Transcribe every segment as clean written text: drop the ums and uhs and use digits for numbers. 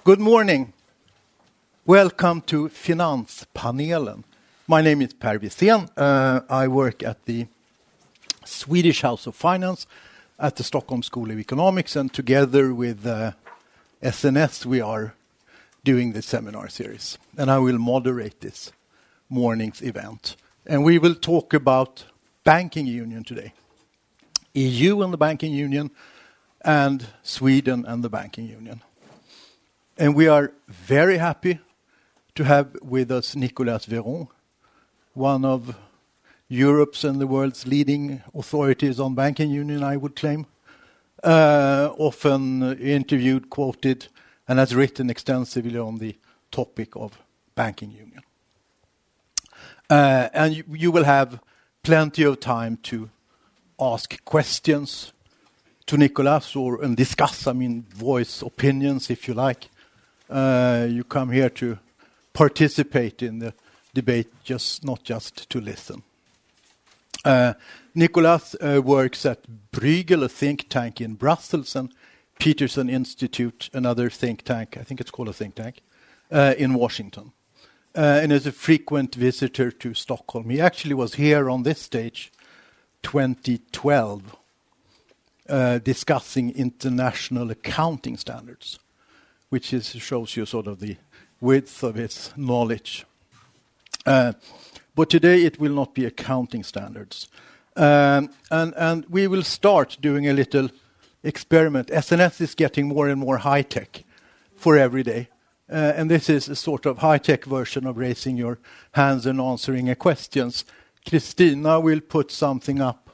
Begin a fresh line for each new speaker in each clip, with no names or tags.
Good morning. Welcome to Finanspanelen. My name is Pehr Wissén. I work at the Swedish House of Finance at the Stockholm School of Economics, and together with SNS we are doing this seminar series. And I will moderate this morning's event. And we will talk about banking union today. EU and the banking union, and Sweden and the banking union. And we are very happy to have with us Nicolas Véron, one of Europe's and the world's leading authorities on banking union, I would claim. Often interviewed, quoted, and has written extensively on the topic of banking union. And you will have plenty of time to ask questions to Nicolas and discuss, voice opinions if you like. You come here to participate in the debate, not just to listen. Nicolas works at Bruegel, a think tank in Brussels, and Peterson Institute, another think tank, I think it's called a think tank, in Washington. And is a frequent visitor to Stockholm. He actually was here on this stage 2012 discussing international accounting standards, which shows you sort of the width of his knowledge. But today it will not be accounting standards. And we will start doing a little experiment. SNS is getting more and more high-tech for every day. And this is a sort of high-tech version of raising your hands and answering questions. Christina will put something up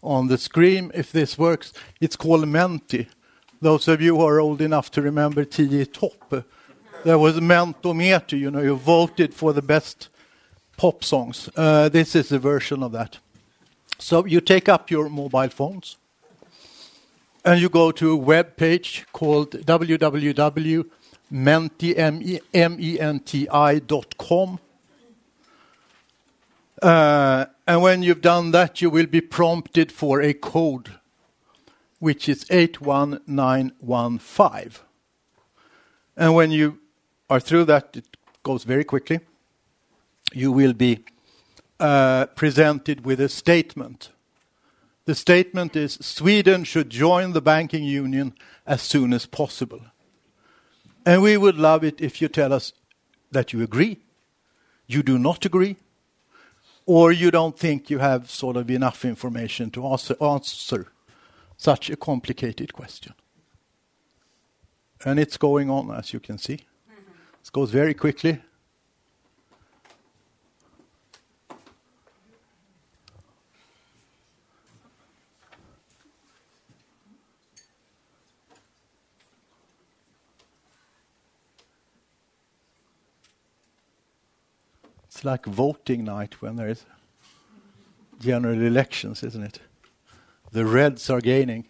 on the screen if this works. It's called Menti. Those of you who are old enough to remember 10 Topp, there was Mentometer, you voted for the best pop songs. This is a version of that. So you take up your mobile phones and you go to a web page called www.menti.com. And when you've done that, you will be prompted for a code, which is 81915. And when you are through that, it goes very quickly. You will be presented with a statement. The statement is, Sweden should join the banking union as soon as possible. And we would love it if you tell us that you agree, you do not agree, or you don't think you have sort of enough information to answer such a complicated question. And it's going on, as you can see. It goes very quickly. It's like voting night when there is general elections, isn't it? The Reds are gaining.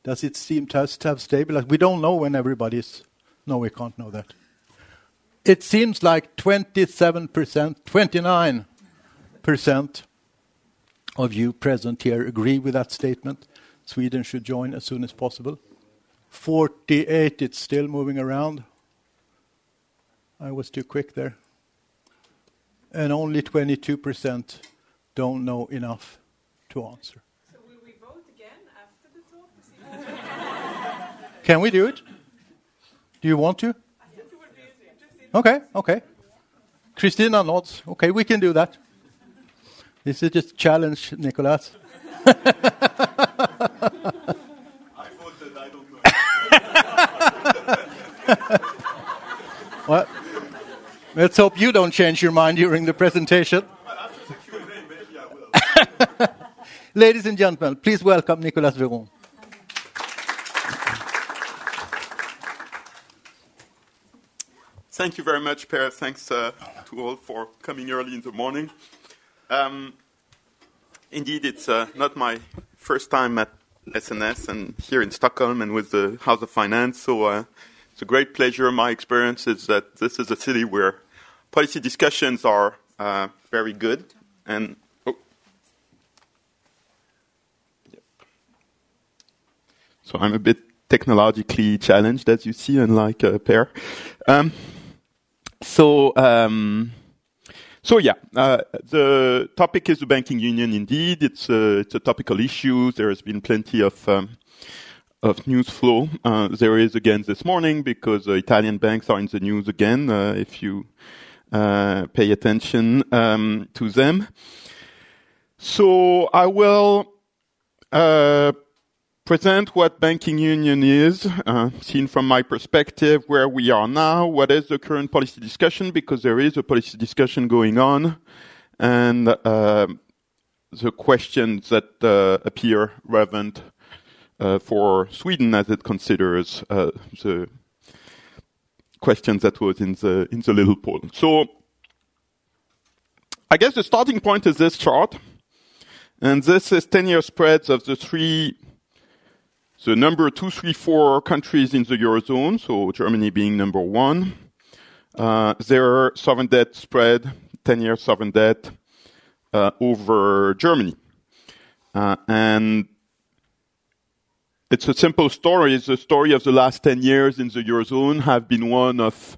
Does it seem to have stabilized? We don't know when everybody's... No, we can't know that. It seems like 27%, 29% of you present here agree with that statement. Sweden should join as soon as possible. 48, it's still moving around. I was too quick there. And only 22% don't know enough to answer.
So will we vote again after the talk?
Can we do it? Do you want to?
I think it would be interesting.
Okay. Christina nods. Okay, we can do that. This is just a challenge, Nicolas.
I voted, I don't know.
Well, let's hope you don't change your mind during the presentation.
Well, after the Q&A, maybe I will.
Ladies and gentlemen, please welcome Nicolas Véron.
Thank you very much, Pehr. Thanks to all for coming early in the morning. Indeed, it's not my first time at SNS and here in Stockholm and with the House of Finance, so it's a great pleasure. My experience is that this is a city where policy discussions are very good, and So I'm a bit technologically challenged, as you see, unlike Pehr. The topic is the banking union. Indeed, it's a topical issue. There has been plenty of news flow. There is again this morning because Italian banks are in the news again. If you pay attention to them, so I will present what banking union is, seen from my perspective, where we are now, what is the current policy discussion, because there is a policy discussion going on, and the questions that appear relevant for Sweden as it considers the questions that was in the little poll. So I guess the starting point is this chart, and this is 10-year spreads of the number 2, 3, 4 countries in the Eurozone, so Germany being number 1. Their sovereign debt spread, 10-year sovereign debt over Germany. And it's a simple story. It's the story of the last 10 years in the Eurozone have been one of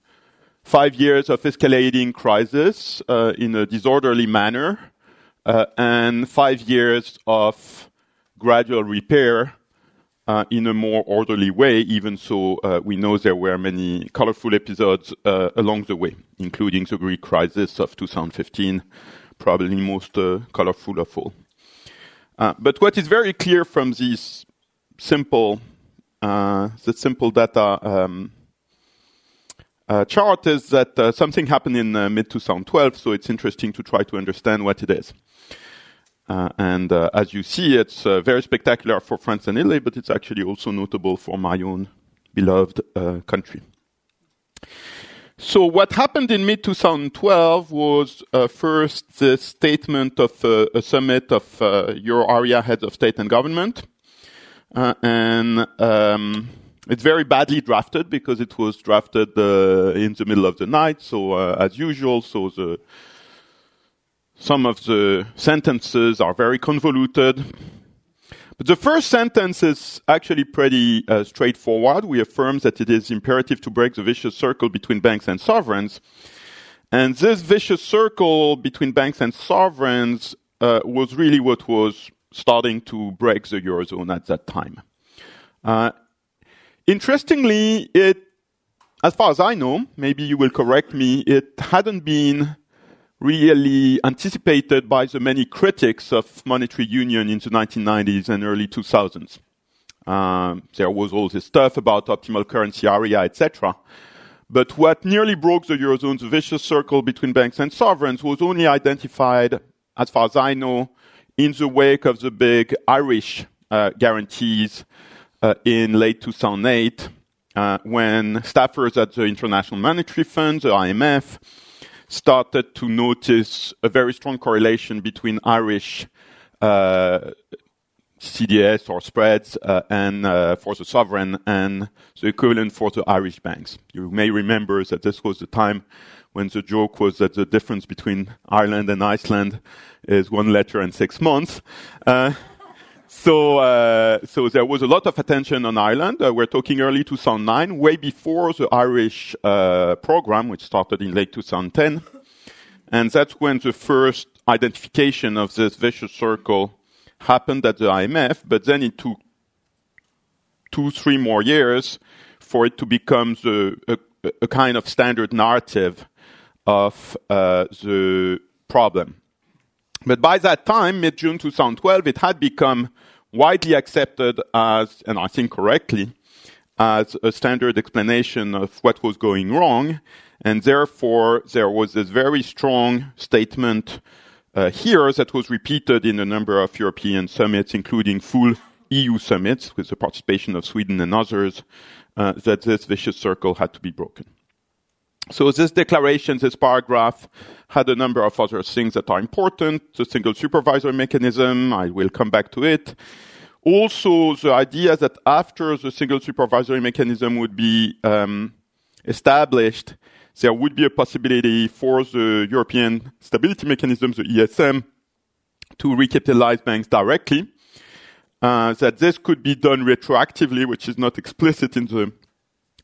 5 years of escalating crisis in a disorderly manner, and 5 years of gradual repair in a more orderly way, even so we know there were many colorful episodes along the way, including the Greek crisis of 2015, probably most colorful of all. But what is very clear from these simple data chart is that something happened in mid-2012, so it's interesting to try to understand what it is. And as you see, it's very spectacular for France and Italy, but it's actually also notable for my own beloved country. So what happened in mid-2012 was first the statement of a summit of Euro area heads of state and government. And it's very badly drafted because it was drafted in the middle of the night. So as usual, some of the sentences are very convoluted. But the first sentence is actually pretty straightforward. We affirm that it is imperative to break the vicious circle between banks and sovereigns. And this vicious circle between banks and sovereigns was really what was starting to break the Eurozone at that time. Interestingly, as far as I know, maybe you will correct me, it hadn't been really anticipated by the many critics of monetary union in the 1990s and early 2000s. There was all this stuff about optimal currency area, etc. But what nearly broke the Eurozone, the vicious circle between banks and sovereigns, was only identified, as far as I know, in the wake of the big Irish guarantees in late 2008, when staffers at the International Monetary Fund, the IMF, started to notice a very strong correlation between Irish CDS or spreads and for the sovereign and the equivalent for the Irish banks. You may remember that this was the time when the joke was that the difference between Ireland and Iceland is 1 letter and 6 months. So there was a lot of attention on Ireland. We're talking early 2009, way before the Irish program, which started in late 2010. And that's when the first identification of this vicious circle happened at the IMF, but then it took 2-3 more years for it to become a kind of standard narrative of the problem. But by that time, mid-June 2012, it had become widely accepted as, and I think correctly, as a standard explanation of what was going wrong. And therefore, there was this very strong statement here that was repeated in a number of European summits, including full EU summits with the participation of Sweden and others, that this vicious circle had to be broken. So this declaration, this paragraph, had a number of other things that are important. The single supervisory mechanism, I will come back to it. Also, the idea that after the single supervisory mechanism would be established, there would be a possibility for the European Stability Mechanism, the ESM, to recapitalize banks directly. that this could be done retroactively, which is not explicit in the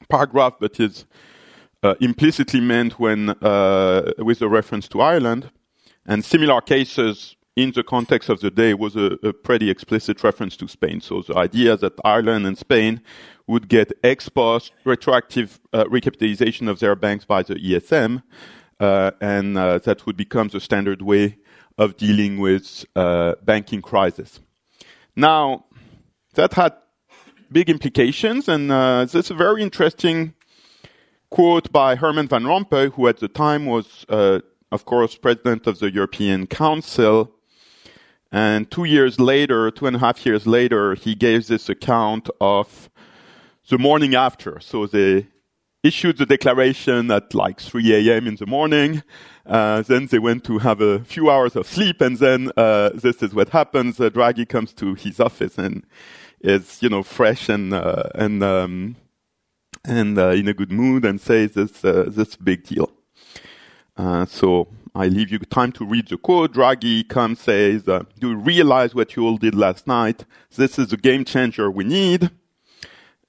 paragraph, but is implicitly meant when with a reference to Ireland. And similar cases in the context of the day was a pretty explicit reference to Spain. So the idea that Ireland and Spain would get ex post retroactive recapitalization of their banks by the ESM, and that would become the standard way of dealing with banking crisis. Now, that had big implications, and this is a very interesting quote by Herman Van Rompuy, who at the time was, of course, president of the European Council. And 2.5 years later, he gave this account of the morning after. So they issued the declaration at like 3 a.m. in the morning. Then they went to have a few hours of sleep, and then this is what happens. Draghi comes to his office and is, fresh and in a good mood, and says this big deal. So I leave you time to read the quote. Draghi comes, says, "Do you realize what you all did last night? This is the game changer we need."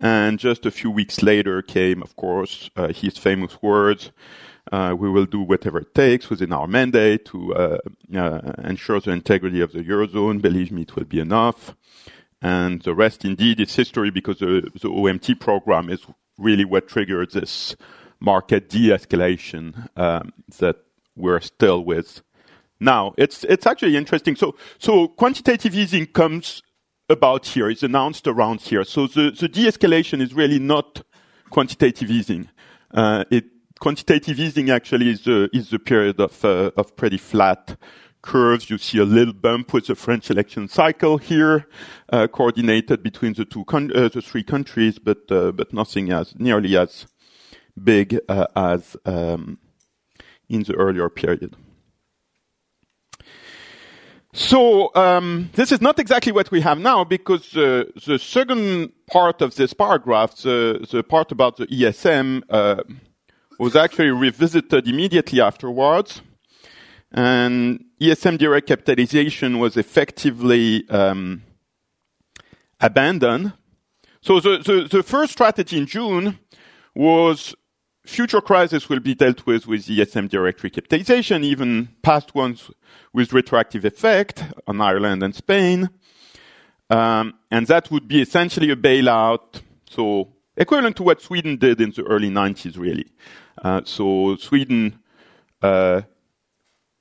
And just a few weeks later came, of course, his famous words, "We will do whatever it takes within our mandate to ensure the integrity of the Eurozone. Believe me, it will be enough." And the rest, indeed, is history, because the OMT program is really what triggered this market de-escalation that we're still with now. It's actually interesting. So quantitative easing comes about here, is announced around here. So the de-escalation is really not quantitative easing. Quantitative easing actually is the period of pretty flat curves. You see a little bump with the French election cycle here, coordinated between the three countries, but nothing nearly as big as in the earlier period. So this is not exactly what we have now, because the second part of this paragraph, the part about the ESM, was actually revisited immediately afterwards, and ESM direct capitalization was effectively abandoned. So the first strategy in June was future crises will be dealt with ESM direct recapitalization, even past ones with retroactive effect on Ireland and Spain. And that would be essentially a bailout, so equivalent to what Sweden did in the early 90s, really. So Sweden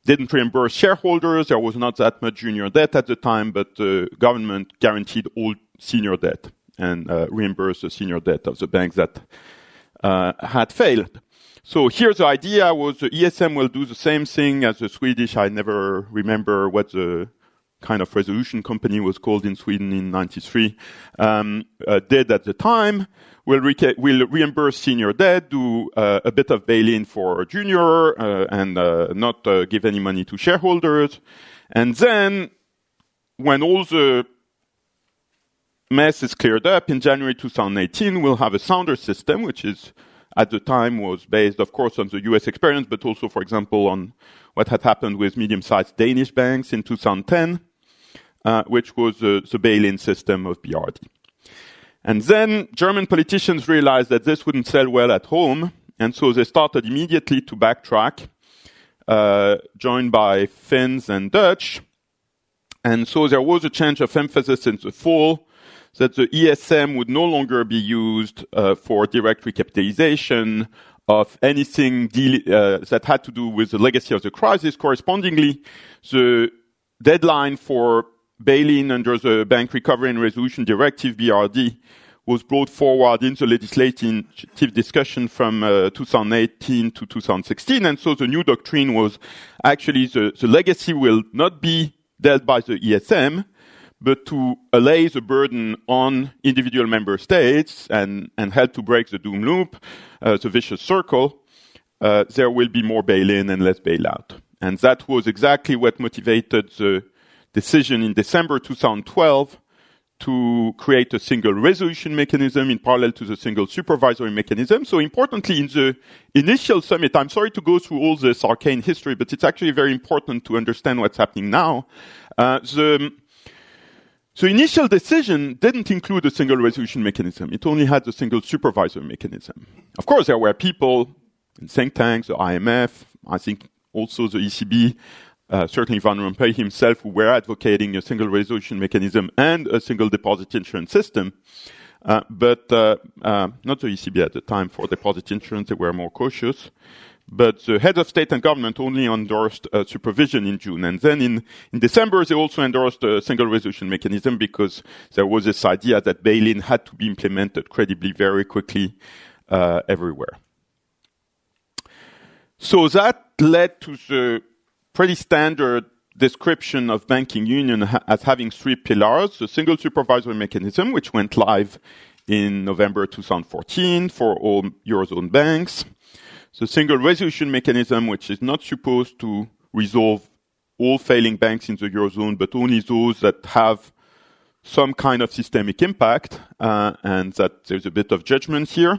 didn't reimburse shareholders. There was not that much junior debt at the time, but the government guaranteed all senior debt and reimbursed the senior debt of the banks that had failed. So here the idea was the ESM will do the same thing as the Swedish. I never remember what the kind of resolution company was called in Sweden in 93, did at the time. Will reimburse senior debt, do a bit of bail-in for junior, and not give any money to shareholders. And then, when all the mess is cleared up in January 2018, we'll have a sounder system, which is, at the time, was based, of course, on the US experience, but also, for example, on what had happened with medium-sized Danish banks in 2010, which was the bail-in system of BRD. And then German politicians realized that this wouldn't sell well at home, and so they started immediately to backtrack, joined by Finns and Dutch. And so there was a change of emphasis in the fall that the ESM would no longer be used for direct recapitalization of anything that had to do with the legacy of the crisis. Correspondingly, the deadline for bail-in under the Bank Recovery and Resolution Directive, BRD, was brought forward in the legislative discussion from 2018 to 2016. And so the new doctrine was actually the legacy will not be dealt by the ESM, but to allay the burden on individual member states and help to break the doom loop, the vicious circle, there will be more bail-in and less bailout. And that was exactly what motivated the decision in December 2012 to create a single resolution mechanism in parallel to the single supervisory mechanism. So importantly, in the initial summit, I'm sorry to go through all this arcane history, but it's actually very important to understand what's happening now. The The initial decision didn't include a single resolution mechanism. It only had a single supervisory mechanism. Of course, there were people in think tanks, the IMF, I think also the ECB, certainly Van Rompuy himself, who were advocating a single resolution mechanism and a single deposit insurance system. But not the ECB at the time for deposit insurance, they were more cautious. But the heads of state and government only endorsed supervision in June. And then in December, they also endorsed a single resolution mechanism because there was this idea that bail-in had to be implemented credibly very quickly everywhere. So that led to the pretty standard description of banking union as having three pillars: the single supervisory mechanism, which went live in November 2014 for all Eurozone banks; the single resolution mechanism, which is not supposed to resolve all failing banks in the Eurozone, but only those that have some kind of systemic impact, and that there's a bit of judgment here.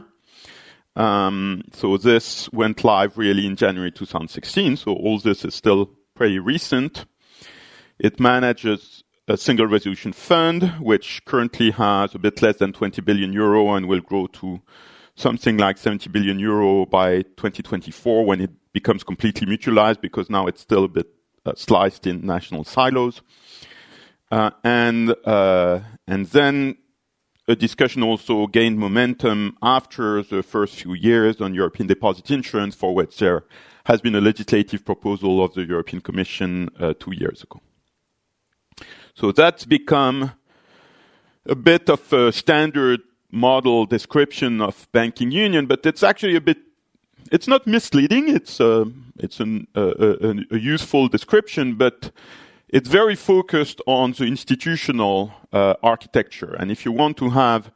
So this went live really in January 2016, so all this is still pretty recent. It manages a single resolution fund, which currently has a bit less than 20 billion euro and will grow to something like 70 billion euro by 2024 when it becomes completely mutualized, because now it's still a bit sliced in national silos. And then a discussion also gained momentum after the first few years on European deposit insurance, for which there has been a legislative proposal of the European Commission 2 years ago. So that's become a bit of a standard model description of banking union, but it's actually it's not misleading. It's a useful description, but it's very focused on the institutional architecture. And if you want to have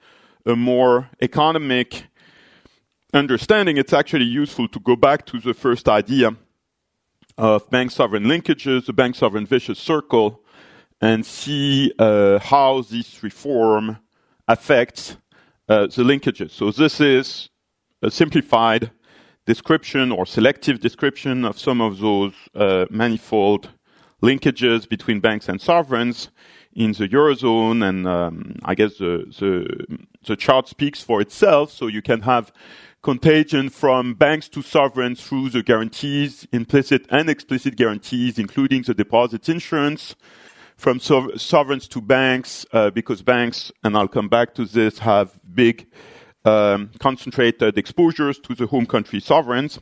a more economic understanding, it's actually useful to go back to the first idea of bank-sovereign linkages, the bank-sovereign vicious circle, and see how this reform affects the linkages. So this is a simplified description or selective description of some of those manifold linkages between banks and sovereigns in the Eurozone, and I guess the chart speaks for itself. So you can have contagion from banks to sovereigns through the guarantees, implicit and explicit guarantees, including the deposit insurance, from sovereigns to banks, because banks, and I'll come back to this, have big concentrated exposures to the home country sovereigns.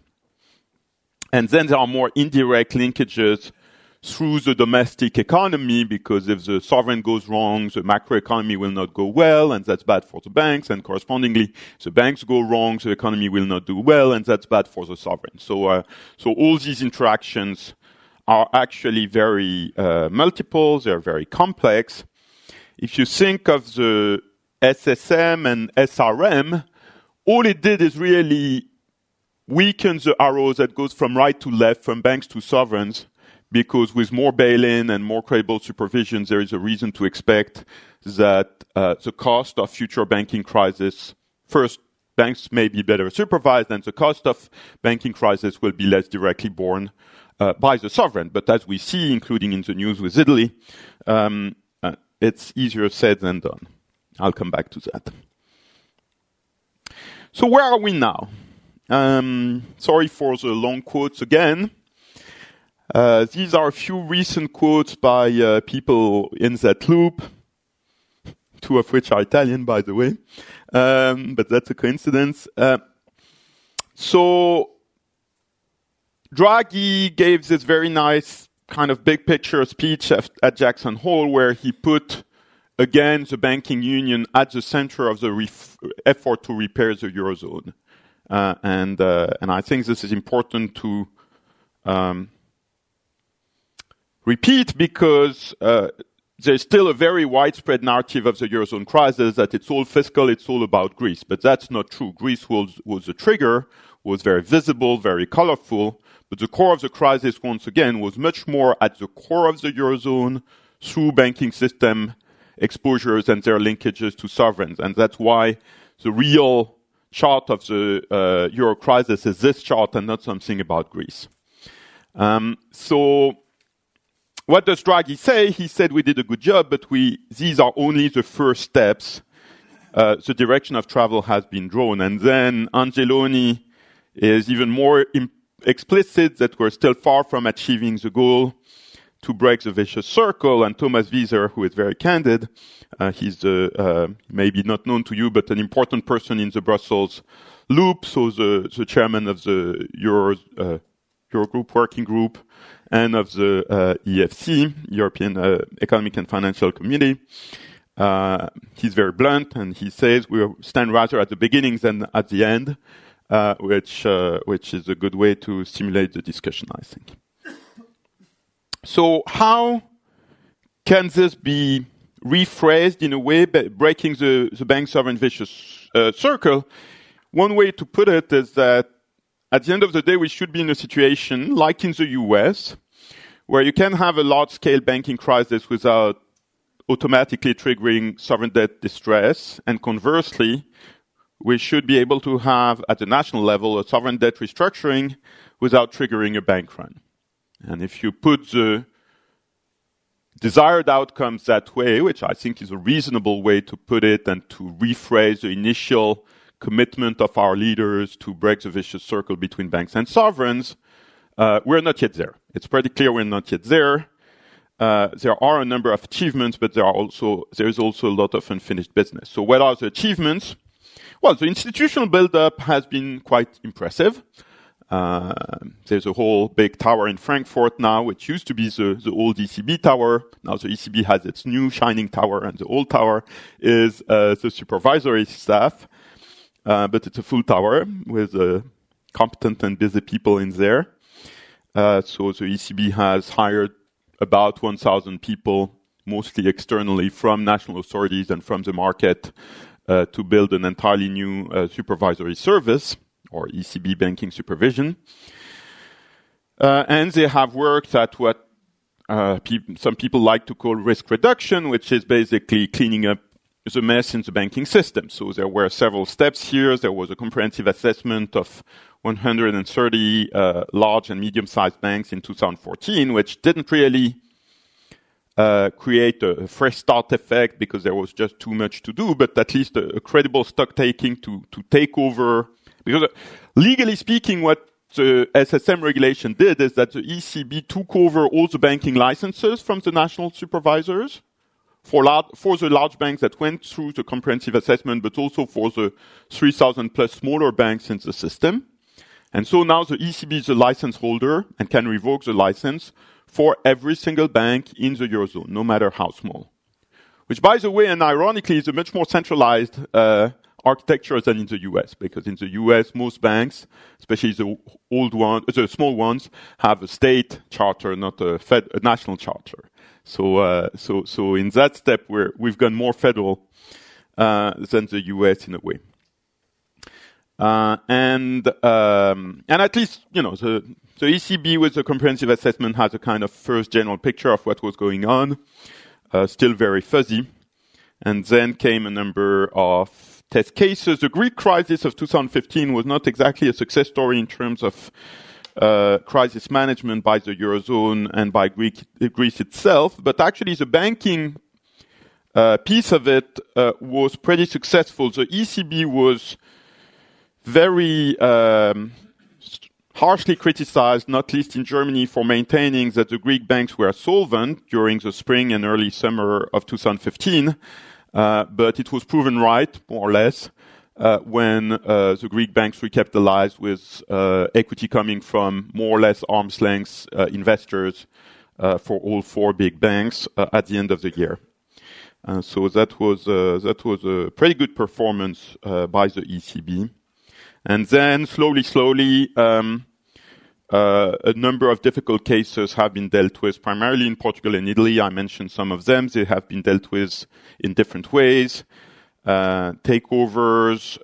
And then there are more indirect linkages through the domestic economy, because if the sovereign goes wrong, the macroeconomy will not go well, and that's bad for the banks, and correspondingly, the banks go wrong, the economy will not do well, and that's bad for the sovereign. So all these interactions are actually very multiple, they're very complex. If you think of the SSM and SRM, all it did is really weaken the arrows that goes from right to left, from banks to sovereigns, because with more bail-in and more credible supervision, there is a reason to expect that the cost of future banking crisis, first, banks may be better supervised, and the cost of banking crisis will be less directly borne by the sovereign. But as we see, including in the news with Italy, it's easier said than done. I'll come back to that. So where are we now? Sorry for the long quotes again. These are a few recent quotes by people in that loop, two of which are Italian, by the way, but that's a coincidence. So Draghi gave this very nice kind of big picture speech at Jackson Hole, where he put again the banking union at the center of the effort to repair the Eurozone. And I think this is important to repeat, because there's still a very widespread narrative of the Eurozone crisis that it's all fiscal, it's all about Greece. But that's not true. Greece was the trigger, was very visible, very colorful. But the core of the crisis, once again, was much more at the core of the Eurozone through banking system exposures and their linkages to sovereigns. And that's why the real chart of the Euro crisis is this chart and not something about Greece. So what does Draghi say? He said we did a good job, but these are only the first steps. The direction of travel has been drawn. And then Angeloni is even more explicit that we're still far from achieving the goal to break the vicious circle. And Thomas Wieser, who is very candid, he's maybe not known to you, but an important person in the Brussels loop, so the chairman of the Eurogroup working group and of the EFC, European Economic and Financial Community. He's very blunt, and he says we stand rather at the beginning than at the end, which is a good way to stimulate the discussion, I think. So how can this be rephrased in a way, breaking the bank sovereign vicious circle? One way to put it is that at the end of the day, we should be in a situation like in the US, where you can have a large-scale banking crisis without automatically triggering sovereign debt distress, and conversely, we should be able to have, at the national level, a sovereign debt restructuring without triggering a bank run. And if you put the desired outcomes that way, which I think is a reasonable way to put it and to rephrase the initial commitment of our leaders to break the vicious circle between banks and sovereigns, we're not yet there. It's pretty clear we're not yet there. There are a number of achievements, but there is also a lot of unfinished business. So what are the achievements? Well, the institutional build-up has been quite impressive. There's a whole big tower in Frankfurt now, which used to be the old ECB tower. Now the ECB has its new shining tower, and the old tower is the supervisory staff. But it's a full tower with competent and busy people in there. So the ECB has hired about 1,000 people, mostly externally from national authorities and from the market, to build an entirely new supervisory service, or ECB banking supervision. And they have worked at what some people like to call risk reduction, which is basically cleaning up the mess in the banking system. So there were several steps here. There was a comprehensive assessment of 130 large and medium-sized banks in 2014, which didn't really create a fresh start effect because there was just too much to do, but at least a credible stock-taking to take over. Because legally speaking, what the SSM regulation did is that the ECB took over all the banking licenses from the national supervisors for the large banks that went through the comprehensive assessment, but also for the 3,000 plus smaller banks in the system. And so now the ECB is the license holder and can revoke the license for every single bank in the Eurozone, no matter how small. Which, by the way, and ironically, is a much more centralized architecture than in the US, because in the US, most banks, especially the small ones, have a state charter, not a national charter. So in that step, we've gone more federal than the US in a way. And at least, the ECB with the comprehensive assessment has a kind of first general picture of what was going on, still very fuzzy. And then came a number of test cases. The Greek crisis of 2015 was not exactly a success story in terms of crisis management by the Eurozone and by Greece itself, but actually the banking piece of it was pretty successful. The ECB was very harshly criticized, not least in Germany, for maintaining that the Greek banks were solvent during the spring and early summer of 2015, but it was proven right, more or less, when the Greek banks recapitalized with equity coming from more or less arm's length investors for all four big banks at the end of the year. So that was a pretty good performance by the ECB. And then slowly, a number of difficult cases have been dealt with, primarily in Portugal and Italy. I mentioned some of them. They have been dealt with in different ways. Takeovers,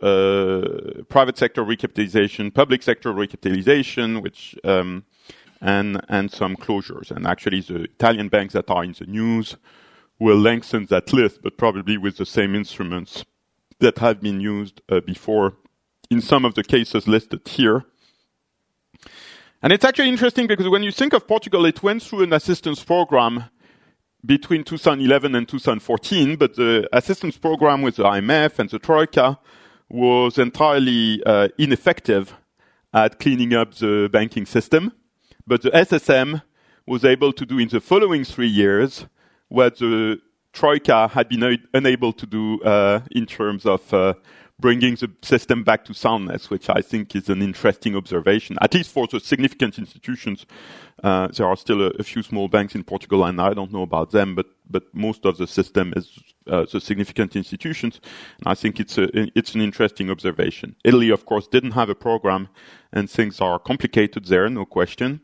private sector recapitalization, public sector recapitalization, which and some closures. And actually, the Italian banks that are in the news will lengthen that list, but probably with the same instruments that have been used before in some of the cases listed here. And it's actually interesting because when you think of Portugal, it went through an assistance program between 2011 and 2014, but the assistance program with the IMF and the Troika was entirely ineffective at cleaning up the banking system. But the SSM was able to do in the following 3 years what the Troika had been unable to do in terms of bringing the system back to soundness, which I think is an interesting observation. At least for the significant institutions, there are still a few small banks in Portugal, and I don't know about them, but most of the system is the significant institutions. And I think it's an interesting observation. Italy, of course, didn't have a program, and things are complicated there, no question.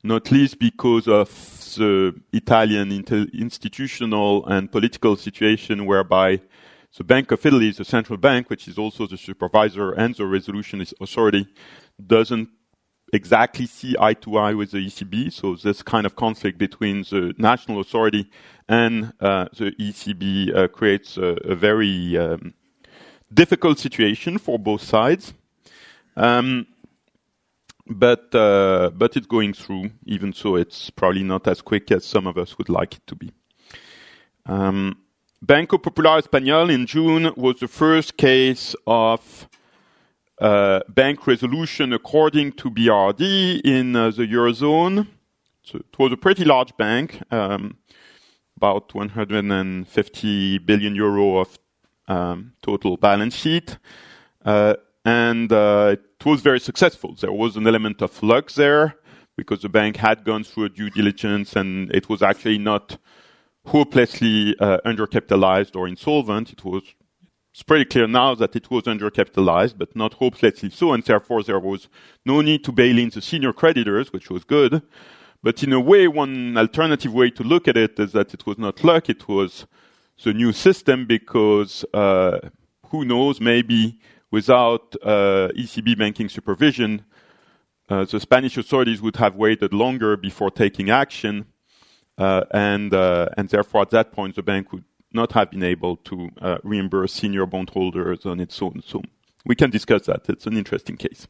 Not least because of the Italian institutional and political situation whereby the Bank of Italy, the central bank, which is also the supervisor and the resolution authority, doesn't exactly see eye to eye with the ECB. So this kind of conflict between the national authority and the ECB creates a very difficult situation for both sides. But it's going through, even so it's probably not as quick as some of us would like it to be. Banco Popular Español in June was the first case of bank resolution according to BRRD in the Eurozone. So it was a pretty large bank, about 150 billion euro of total balance sheet. And it was very successful. There was an element of luck there because the bank had gone through a due diligence and it was actually not hopelessly undercapitalized or insolvent. It's pretty clear now that it was undercapitalized, but not hopelessly so, and therefore there was no need to bail in the senior creditors, which was good. But in a way, one alternative way to look at it is that it was not luck, it was the new system, because who knows, maybe without ECB banking supervision, the Spanish authorities would have waited longer before taking action. And therefore, at that point, the bank would not have been able to reimburse senior bondholders on its own. So we can discuss that. It's an interesting case.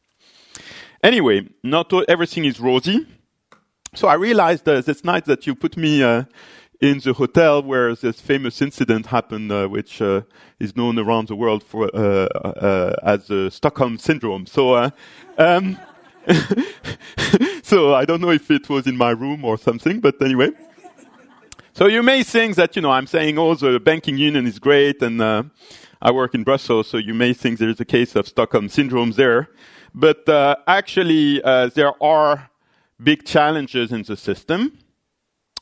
Anyway, not everything is rosy. So I realized this night that you put me in the hotel where this famous incident happened, which is known around the world for as the Stockholm Syndrome. So so I don't know if it was in my room or something, but anyway. So you may think that, I'm saying, oh, the banking union is great, and I work in Brussels, so you may think there is a case of Stockholm Syndrome there. But actually, there are big challenges in the system.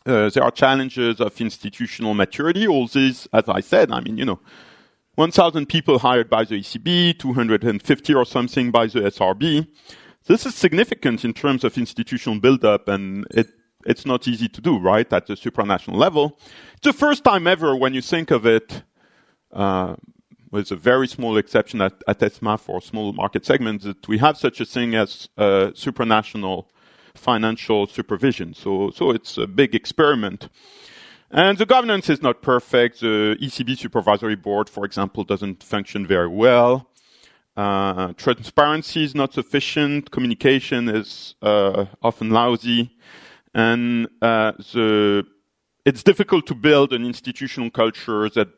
There are challenges of institutional maturity. All these, as I said, 1,000 people hired by the ECB, 250 or something by the SRB. This is significant in terms of institutional build-up, and it's not easy to do, right, at the supranational level. It's the first time ever when you think of it, with a very small exception at ESMA for small market segments, that we have such a thing as supranational financial supervision. So it's a big experiment. And the governance is not perfect. The ECB Supervisory Board, for example, doesn't function very well. Transparency is not sufficient. Communication is often lousy. And it's difficult to build an institutional culture that,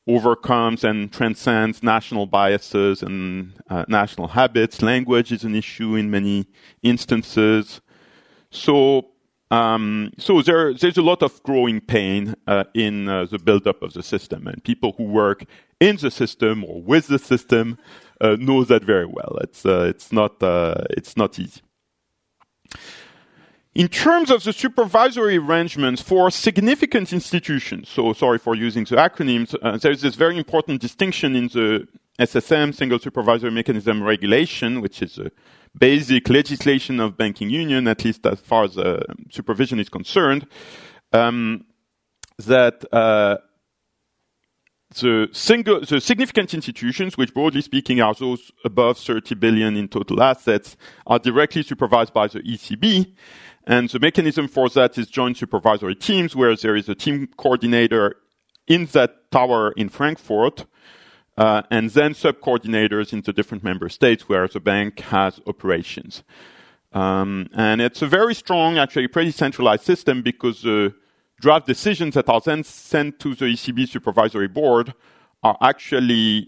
overcomes and transcends national biases and national habits. Language is an issue in many instances. So there's a lot of growing pain in the build-up of the system, and people who work in the system or with the system know that very well. It's not easy. In terms of the supervisory arrangements for significant institutions, so sorry for using the acronyms, there's this very important distinction in the SSM, Single Supervisory Mechanism Regulation, which is a basic legislation of banking union, at least as far as supervision is concerned, that the significant institutions, which broadly speaking are those above 30 billion in total assets, are directly supervised by the ECB. And the mechanism for that is joint supervisory teams, where there is a team coordinator in that tower in Frankfurt, and then sub-coordinators in the different member states where the bank has operations. And it's a very strong, actually pretty centralized system because draft decisions that are then sent to the ECB Supervisory Board are actually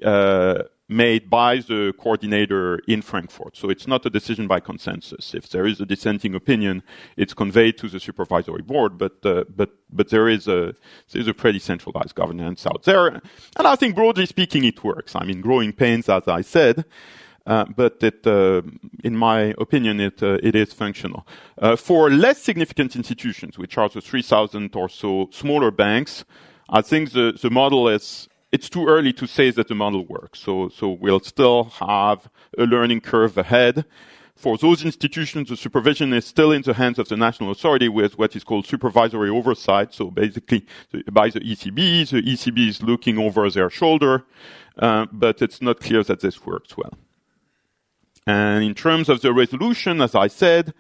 made by the coordinator in Frankfurt. So it's not a decision by consensus. If there is a dissenting opinion, it's conveyed to the Supervisory Board, but there is a pretty centralized governance out there. And I think broadly speaking, it works. I mean, growing pains, as I said, but in my opinion, it is functional. For less significant institutions, which are the 3,000 or so smaller banks, I think the model it's too early to say that the model works. So we'll still have a learning curve ahead. For those institutions, the supervision is still in the hands of the national authority with what is called supervisory oversight. So basically, by the ECB is looking over their shoulder, but it's not clear that this works well. And in terms of the resolution, as I said,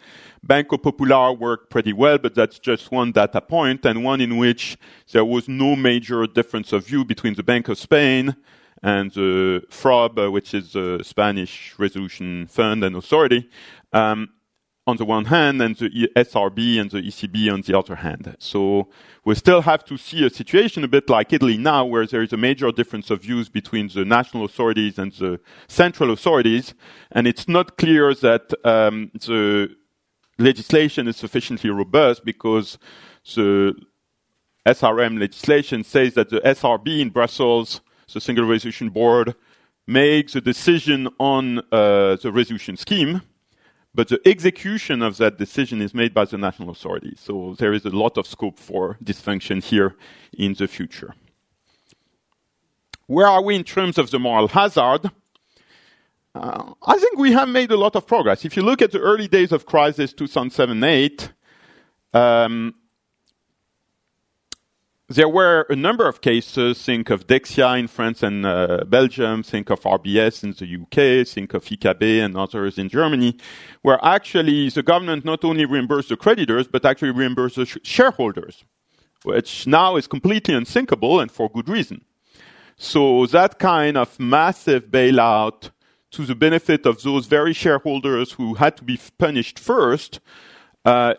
Banco Popular worked pretty well, but that's just one data point, and one in which there was no major difference of view between the Bank of Spain and the FROB, which is the Spanish Resolution Fund and Authority, on the one hand, and the SRB and the ECB on the other hand. So we still have to see a situation a bit like Italy now, where there is a major difference of views between the national authorities and the central authorities, and it's not clear that the legislation is sufficiently robust because the SRM legislation says that the SRB in Brussels, the Single Resolution Board, makes a decision on the resolution scheme, but the execution of that decision is made by the national authority. So there is a lot of scope for dysfunction here in the future. Where are we in terms of the moral hazard? I think we have made a lot of progress. If you look at the early days of crisis, 2007-8, there were a number of cases. Think of Dexia in France and Belgium, think of RBS in the UK, think of ECB and others in Germany, where actually the government not only reimbursed the creditors, but actually reimbursed the shareholders, which now is completely unthinkable and for good reason. So that kind of massive bailout to the benefit of those very shareholders who had to be punished first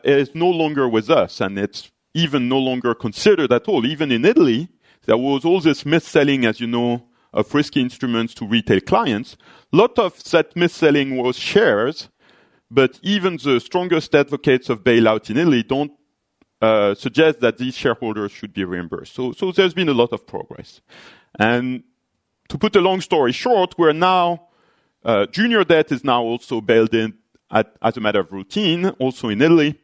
is no longer with us, and it's even no longer considered at all. Even in Italy, there was all this mis-selling, as you know, of risky instruments to retail clients. A lot of that mis-selling was shares, but even the strongest advocates of bailout in Italy don't suggest that these shareholders should be reimbursed. So there's been a lot of progress. And to put a long story short, we're now, junior debt is now also bailed in as a matter of routine, also in Italy,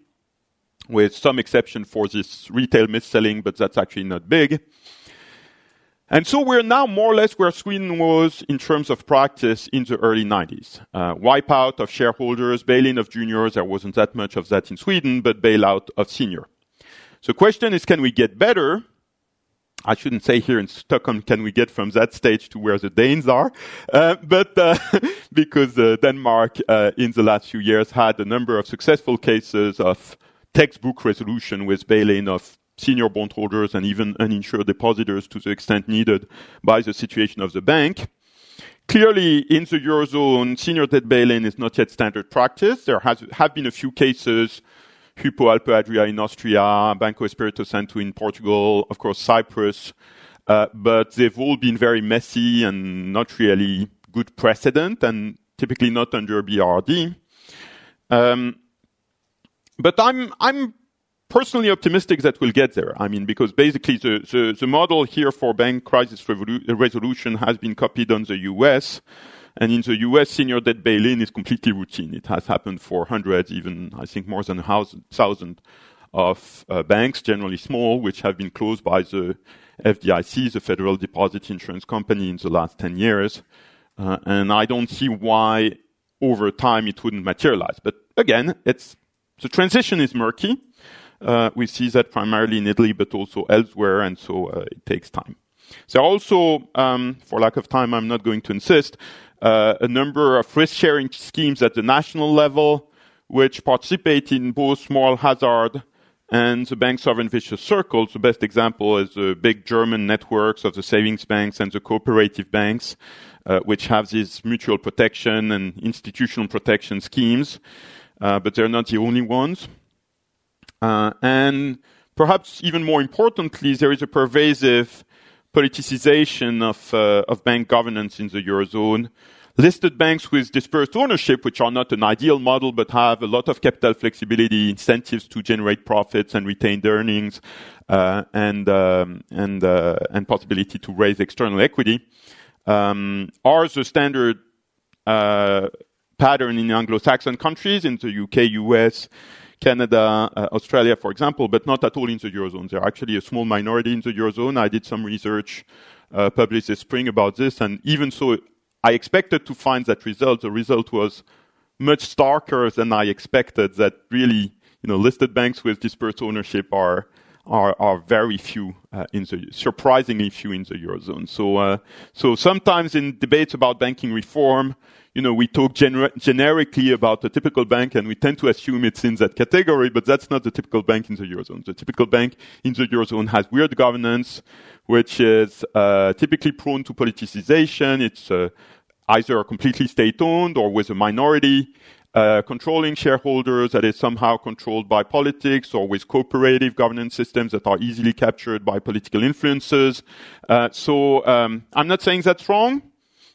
with some exception for this retail mis-selling, but that's actually not big. And so we're now more or less where Sweden was in terms of practice in the early 90s. Wipeout of shareholders, bail-in of juniors, there wasn't that much of that in Sweden, but bailout of senior. So the question is, can we get better? I shouldn't say here in Stockholm, can we get from that stage to where the Danes are? But because Denmark in the last few years had a number of successful cases of textbook resolution with bail-in of senior bondholders and even uninsured depositors to the extent needed by the situation of the bank. Clearly, in the Eurozone, senior debt bail-in is not yet standard practice. There have been a few cases, Hypo Alpe Adria in Austria, Banco Espírito Santo in Portugal, of course Cyprus, but they've all been very messy and not really good precedent and typically not under BRRD. But I'm personally optimistic that we'll get there. I mean, because basically the model here for bank crisis resolution has been copied on the US. And in the US, senior debt bail-in is completely routine. It has happened for hundreds, even I think more than 1,000 of banks, generally small, which have been closed by the FDIC, the Federal Deposit Insurance Company, in the last 10 years. And I don't see why over time it wouldn't materialize. But again, the transition is murky. We see that primarily in Italy, but also elsewhere, and so it takes time. There are also, for lack of time, I'm not going to insist, a number of risk-sharing schemes at the national level, which participate in both moral hazard and the bank sovereign vicious circle. The best example is the big German networks of the savings banks and the cooperative banks, which have these mutual protection and institutional protection schemes. but they're not the only ones. And perhaps even more importantly, there is a pervasive politicization of bank governance in the Eurozone. Listed banks with dispersed ownership, which are not an ideal model, but have a lot of capital flexibility, incentives to generate profits and retained earnings, and possibility to raise external equity, are the standard pattern in Anglo-Saxon countries, in the UK, US, Canada, Australia, for example, but not at all in the Eurozone. They're actually a small minority in the Eurozone. I did some research published this spring about this, and even so, I expected to find that result. The result was much starker than I expected, that really, listed banks with dispersed ownership are very few, surprisingly few in the Eurozone. So sometimes in debates about banking reform, we talk generically about a typical bank, and we tend to assume it's in that category, but that's not the typical bank in the Eurozone. The typical bank in the Eurozone has weird governance, which is typically prone to politicization. It's either completely state-owned or with a minority controlling shareholders that is somehow controlled by politics, or with cooperative governance systems that are easily captured by political influences. So I'm not saying that's wrong.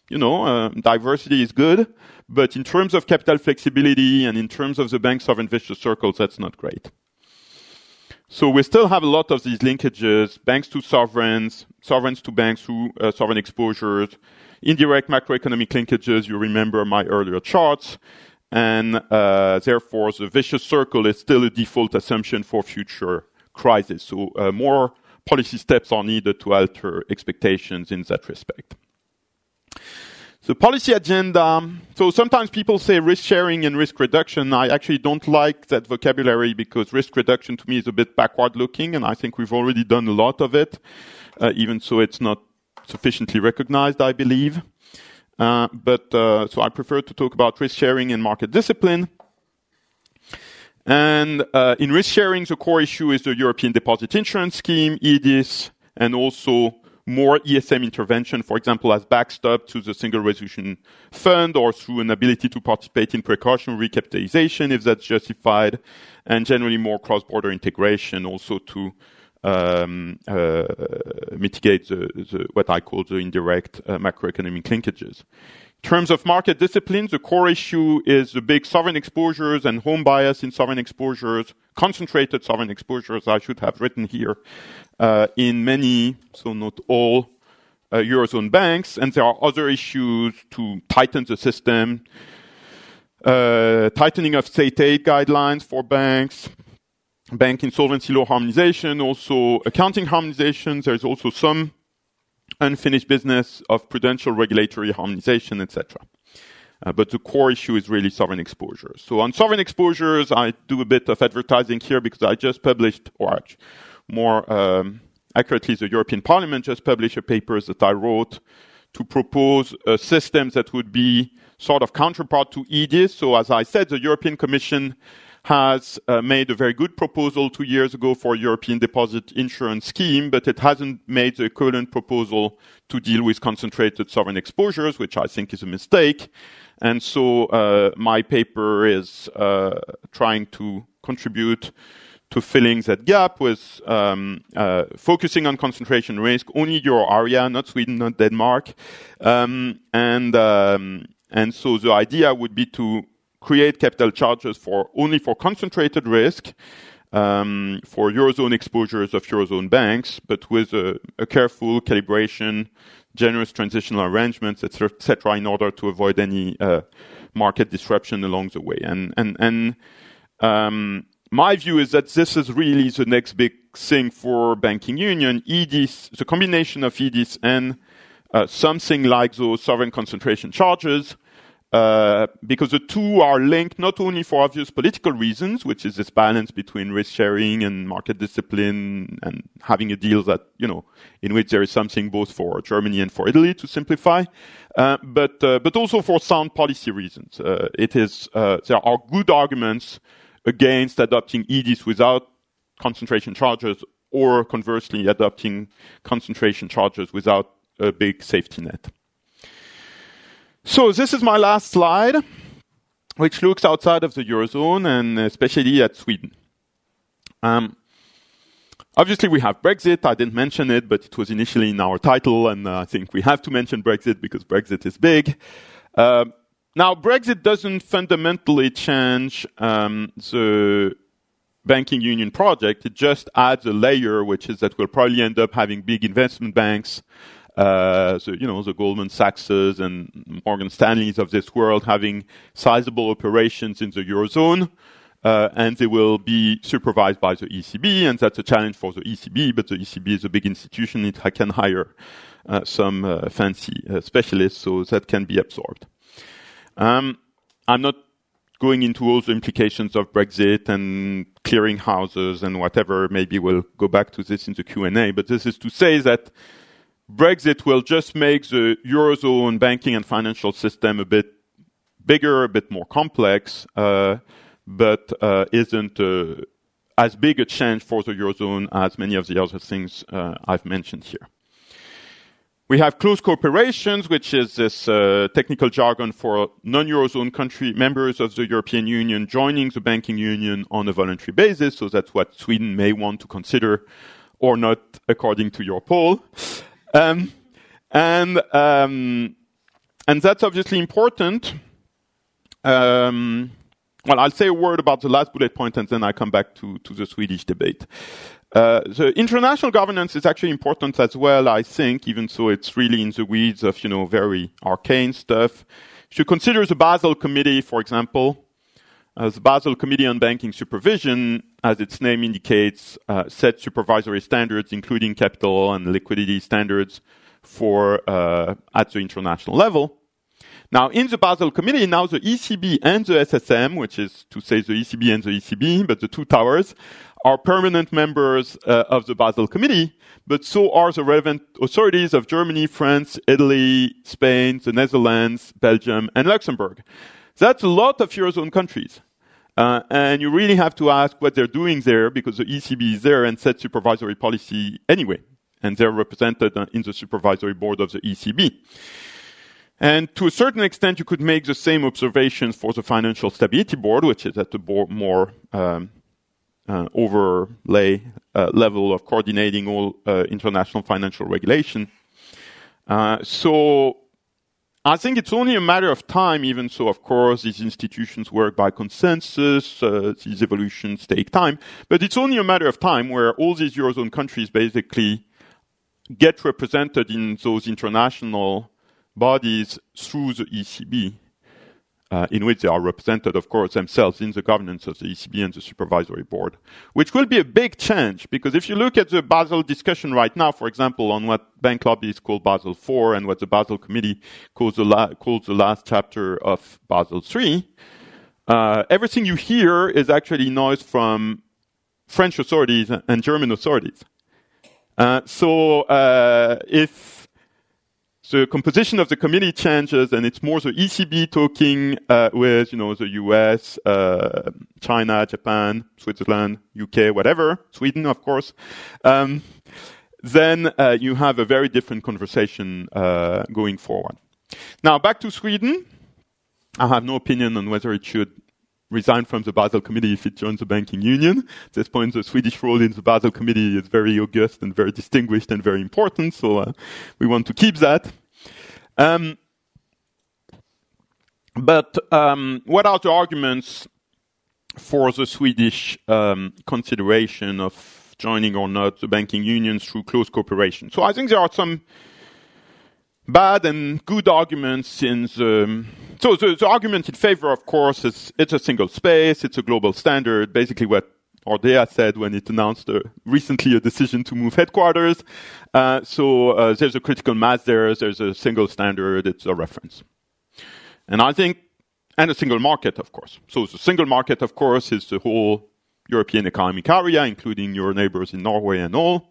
Diversity is good, but in terms of capital flexibility and in terms of the bank sovereign vicious circles, that's not great. So we still have a lot of these linkages, banks to sovereigns, sovereigns to banks through sovereign exposures, indirect macroeconomic linkages. You remember my earlier charts. And therefore, the vicious circle is still a default assumption for future crises. So more policy steps are needed to alter expectations in that respect. The policy agenda. So sometimes people say risk sharing and risk reduction. I actually don't like that vocabulary, because risk reduction to me is a bit backward looking, and I think we've already done a lot of it, even so it's not sufficiently recognized, I believe. So I prefer to talk about risk sharing and market discipline. And in risk sharing, the core issue is the European Deposit Insurance Scheme, EDIS, and also more ESM intervention, for example, as backstop to the Single Resolution Fund, or through an ability to participate in precautionary recapitalization if that's justified, and generally more cross-border integration also to mitigate the what I call the indirect macroeconomic linkages. In terms of market discipline, the core issue is the big sovereign exposures and home bias in sovereign exposures, concentrated sovereign exposures, I should have written here, in many, so not all, Eurozone banks. And there are other issues to tighten the system, tightening of state aid guidelines for banks, bank insolvency law harmonization, also accounting harmonization. There's also some unfinished business of prudential regulatory harmonization, etc. But the core issue is really sovereign exposures. So on sovereign exposures, I do a bit of advertising here because I just published, or more accurately, the European Parliament just published a paper that I wrote to propose a system that would be sort of counterpart to EDIS. So as I said, the European Commission has made a very good proposal 2 years ago for a European Deposit Insurance Scheme, but it hasn't made the equivalent proposal to deal with concentrated sovereign exposures, which I think is a mistake. And so my paper is trying to contribute to filling that gap with focusing on concentration risk, only Euro area, not Sweden, not Denmark. And so the idea would be to create capital charges only for concentrated risk, for Eurozone exposures of Eurozone banks, but with a careful calibration, generous transitional arrangements, etc., in order to avoid any market disruption along the way. And my view is that this is really the next big thing for banking union. EDIS, the combination of EDIS and something like those sovereign concentration charges, because the two are linked not only for obvious political reasons, which is this balance between risk sharing and market discipline, and having a deal that, in which there is something both for Germany and for Italy, to simplify, but also for sound policy reasons. There are good arguments against adopting EDIS without concentration charges, or conversely adopting concentration charges without a big safety net. So this is my last slide. which looks outside of the Eurozone and especially at Sweden. Obviously, we have Brexit. I didn't mention it, but it was initially in our title, and I think we have to mention Brexit because Brexit is big. Now, Brexit doesn't fundamentally change the banking union project. It just adds a layer, which is that we'll probably end up having big investment banks, the Goldman Sachses and Morgan Stanleys of this world having sizable operations in the Eurozone. And they will be supervised by the ECB, and that's a challenge for the ECB, but the ECB is a big institution. It can hire some fancy specialists, so that can be absorbed. I'm not going into all the implications of Brexit and clearing houses and whatever. Maybe we'll go back to this in the Q&A, but this is to say that Brexit will just make the Eurozone banking and financial system a bit bigger, a bit more complex, but isn't as big a change for the Eurozone as many of the other things I've mentioned here. We have close cooperations, which is this technical jargon for non-Eurozone country members of the European Union joining the banking union on a voluntary basis. So that's what Sweden may want to consider or not, according to your poll. And that's obviously important. Well, I'll say a word about the last bullet point, and then I come back to the Swedish debate. The international governance is actually important as well, I think, even though it's really in the weeds of, very arcane stuff. If you consider the Basel Committee, for example, the Basel Committee on Banking Supervision, as its name indicates, sets supervisory standards, including capital and liquidity standards for at the international level. Now, in the Basel Committee, now the ECB and the SSM, which is to say the ECB and the ECB, but the two towers, are permanent members of the Basel Committee, but so are the relevant authorities of Germany, France, Italy, Spain, the Netherlands, Belgium, and Luxembourg. That's a lot of Eurozone countries. And you really have to ask what they're doing there, because the ECB is there and sets supervisory policy anyway. And they're represented in the supervisory board of the ECB. And to a certain extent, you could make the same observations for the Financial Stability Board, which is at the more overlay level of coordinating all international financial regulation. So I think it's only a matter of time, even so, of course, these institutions work by consensus, these evolutions take time, but it's only a matter of time where all these Eurozone countries basically get represented in those international bodies through the ECB, in which they are represented, of course, themselves in the governance of the ECB and the supervisory board, which will be a big change, because if you look at the Basel discussion right now, for example, on what bank lobbies call Basel IV and what the Basel Committee calls the last chapter of Basel III, everything you hear is actually noise from French authorities and German authorities. So if the composition of the committee changes, and it's more the ECB talking with, the US, China, Japan, Switzerland, UK, whatever, Sweden, of course. Then you have a very different conversation going forward. Now, back to Sweden. I have no opinion on whether it should resign from the Basel Committee if it joins the banking union. At this point, the Swedish role in the Basel Committee is very august and very distinguished and very important, so we want to keep that. But what are the arguments for the Swedish consideration of joining or not the banking union through close cooperation? So I think there are some bad and good arguments in the... So the argument in favor, of course, is it's a single space, it's a global standard, basically what Ordea said when it announced recently a decision to move headquarters. So there's a critical mass there, there's a single standard, it's a reference. And I think, and a single market, of course. So the single market, of course, is the whole European economic area, including your neighbors in Norway and all.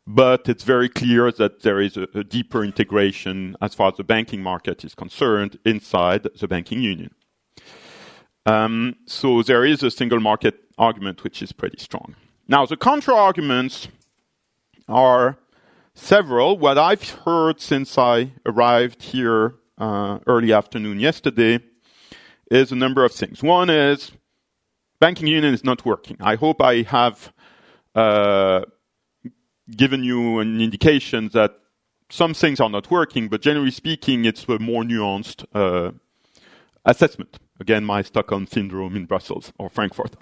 But it's very clear that there is a deeper integration as far as the banking market is concerned inside the banking union. So there is a single market argument which is pretty strong. Now, the contra arguments are several. What I've heard since I arrived here early afternoon yesterday is a number of things. One is banking union is not working. I hope I have given you an indication that some things are not working, but generally speaking, it's a more nuanced assessment. Again, my Stockholm Syndrome in Brussels or Frankfurt.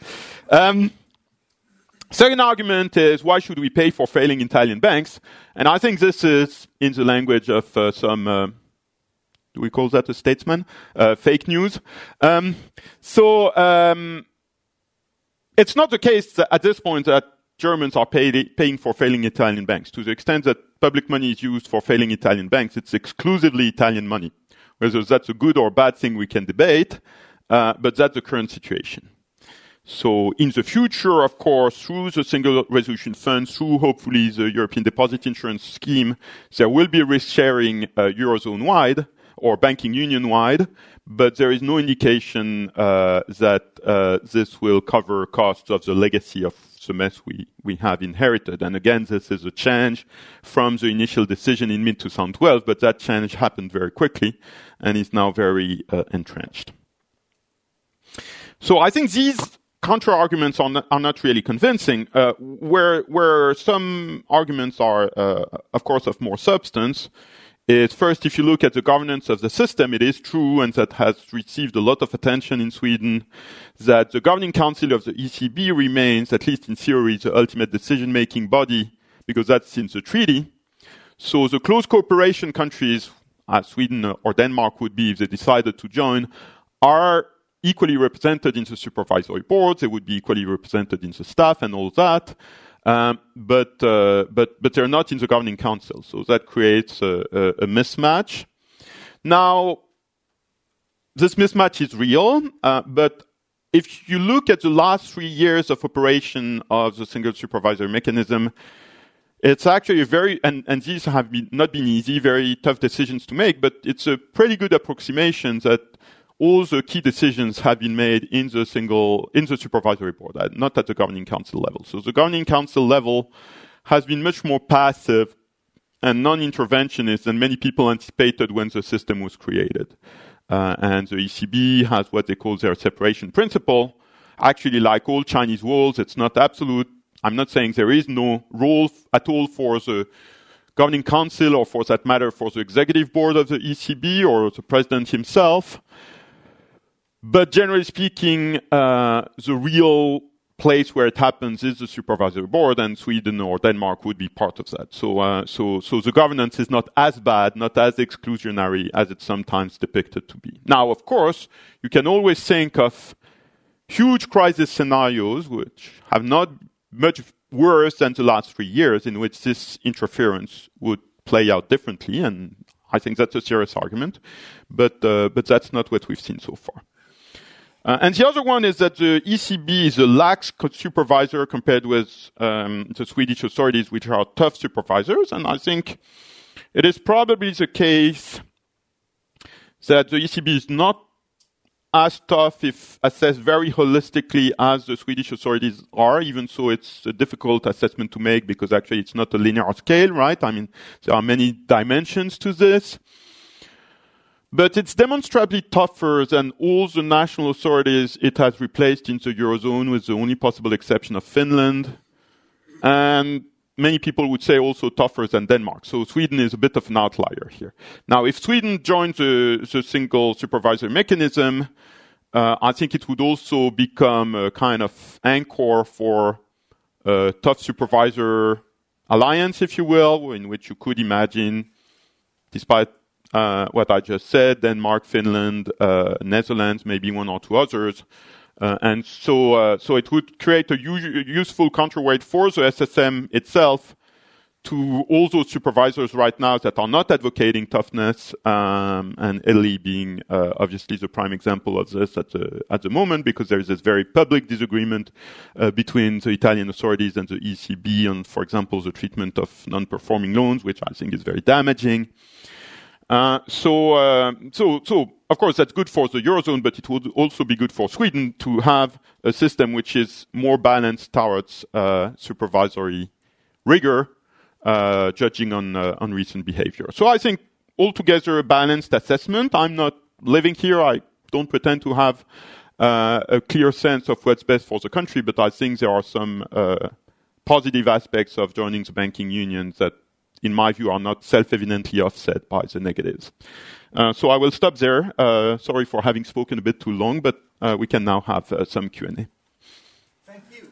Second argument is, why should we pay for failing Italian banks? And I think this is, in the language of some, do we call that a statesman? Fake news. It's not the case that at this point that Germans are paying for failing Italian banks. To the extent that public money is used for failing Italian banks, it's exclusively Italian money. Whether that's a good or bad thing we can debate, but that's the current situation. So in the future, of course, through the Single Resolution Fund, through hopefully the European Deposit Insurance Scheme, there will be risk sharing Eurozone-wide or banking union-wide, but there is no indication that this will cover costs of the legacy of the mess we have inherited. And again, this is a change from the initial decision in mid-2012, but that change happened very quickly and is now very entrenched. So I think these contra-arguments are not really convincing. Where some arguments are, of course, of more substance, is first, if you look at the governance of the system, it is true, and that has received a lot of attention in Sweden, that the governing council of the ECB remains, at least in theory, the ultimate decision-making body, because that's in the treaty. So the close cooperation countries, as Sweden or Denmark would be if they decided to join, are equally represented in the supervisory boards. They would be equally represented in the staff and all that. But they're not in the governing council, so that creates a mismatch. Now, this mismatch is real, but if you look at the last 3 years of operation of the single supervisory mechanism, it's actually and these have not been easy, very tough decisions to make, but it's a pretty good approximation that all the key decisions have been made in the supervisory board, not at the governing council level. So the governing council level has been much more passive and non-interventionist than many people anticipated when the system was created. And the ECB has what they call their separation principle. Actually, like all Chinese walls, it's not absolute. I'm not saying there is no role at all for the governing council or, for that matter, for the executive board of the ECB or the president himself. But generally speaking, the real place where it happens is the supervisory board, and Sweden or Denmark would be part of that. So the governance is not as bad, not as exclusionary as it's sometimes depicted to be. Now, of course, you can always think of huge crisis scenarios which have not much worse than the last 3 years, in which this interference would play out differently, and I think that's a serious argument, but that's not what we've seen so far. And the other one is that the ECB is a lax supervisor compared with the Swedish authorities, which are tough supervisors. And I think it is probably the case that the ECB is not as tough if assessed very holistically as the Swedish authorities are, even so it's a difficult assessment to make because actually it's not a linear scale, right? I mean, there are many dimensions to this. But it's demonstrably tougher than all the national authorities it has replaced in the Eurozone, with the only possible exception of Finland. And many people would say also tougher than Denmark. So Sweden is a bit of an outlier here. Now, if Sweden joins the single supervisory mechanism, I think it would also become a kind of anchor for a tough supervisor alliance, if you will, in which you could imagine, despite what I just said, Denmark, Finland, Netherlands, maybe one or two others. And so it would create a useful counterweight for the SSM itself to all those supervisors right now that are not advocating toughness, and Italy being obviously the prime example of this at the moment, because there is this very public disagreement between the Italian authorities and the ECB on, for example, the treatment of non-performing loans, which I think is very damaging. So of course that's good for the Eurozone, but it would also be good for Sweden to have a system which is more balanced towards supervisory rigor, judging on recent behavior. So I think altogether a balanced assessment. I'm not living here. I don't pretend to have a clear sense of what's best for the country, but I think there are some positive aspects of joining the banking union that, in my view, are not self-evidently offset by the negatives. So I will stop there. Sorry for having spoken a bit too long, but we can now have some Q&A.
Thank you.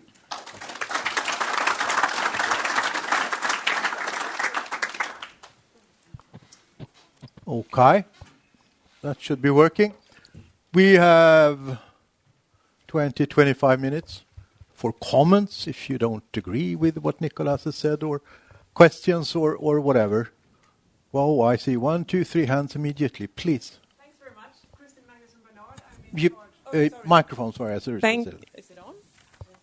Okay, that should be working. We have 20-25 minutes for comments if you don't agree with what Nicolas has said, or questions or whatever. Well, I see 1, 2, 3 hands immediately. Please.
Thanks very much. Kristin Magnusson-Bernard. I'm in charge.
Microphone, sorry.
Is it on?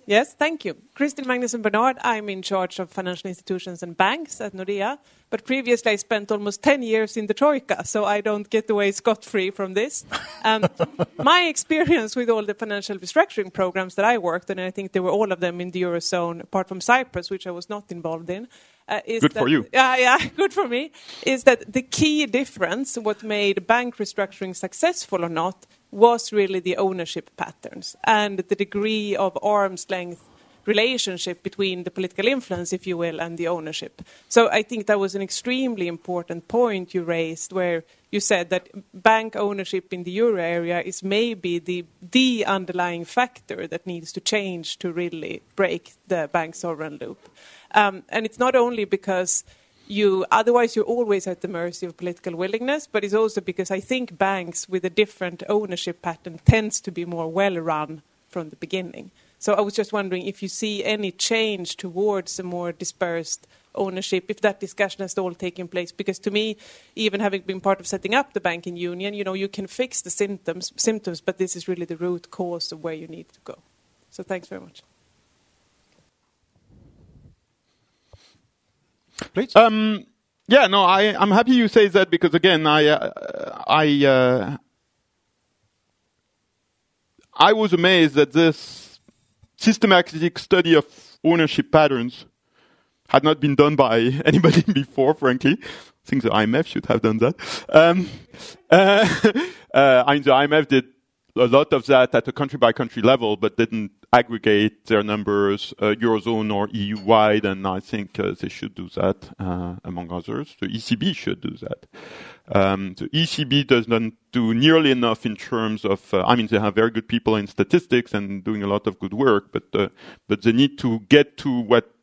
Yes, thank you. Kristin Magnusson-Bernard. I'm in charge of financial institutions and banks at Nordea. But previously I spent almost 10 years in the Troika, so I don't get away scot-free from this. My experience with all the financial restructuring programs that I worked on, and I think there were all of them in the Eurozone, apart from Cyprus, which I was not involved in, is
good for you.
Yeah, good for me, is that the key difference, what made bank restructuring successful or not, was really the ownership patterns and the degree of arm's length relationship between the political influence, if you will, and the ownership. So I think that was an extremely important point you raised, where you said that bank ownership in the euro area is maybe the underlying factor that needs to change to really break the bank sovereign loop. And it's not only because otherwise you're always at the mercy of political willingness, but it's also because I think banks with a different ownership pattern tends to be more well run from the beginning. So I was just wondering if you see any change towards a more dispersed ownership, if that discussion has all taken place. Because to me, even having been part of setting up the banking union, you can fix the symptoms, but this is really the root cause of where you need to go. So thanks very much.
Please.
I'm happy you say that, because again, I was amazed that this systematic study of ownership patterns had not been done by anybody before, frankly. I think the IMF should have done that. The IMF did a lot of that at a country-by-country level, but didn't aggregate their numbers Eurozone or EU-wide, and I think they should do that, among others. The ECB should do that. The ECB does not do nearly enough in terms of, they have very good people in statistics and doing a lot of good work, but they need to get to what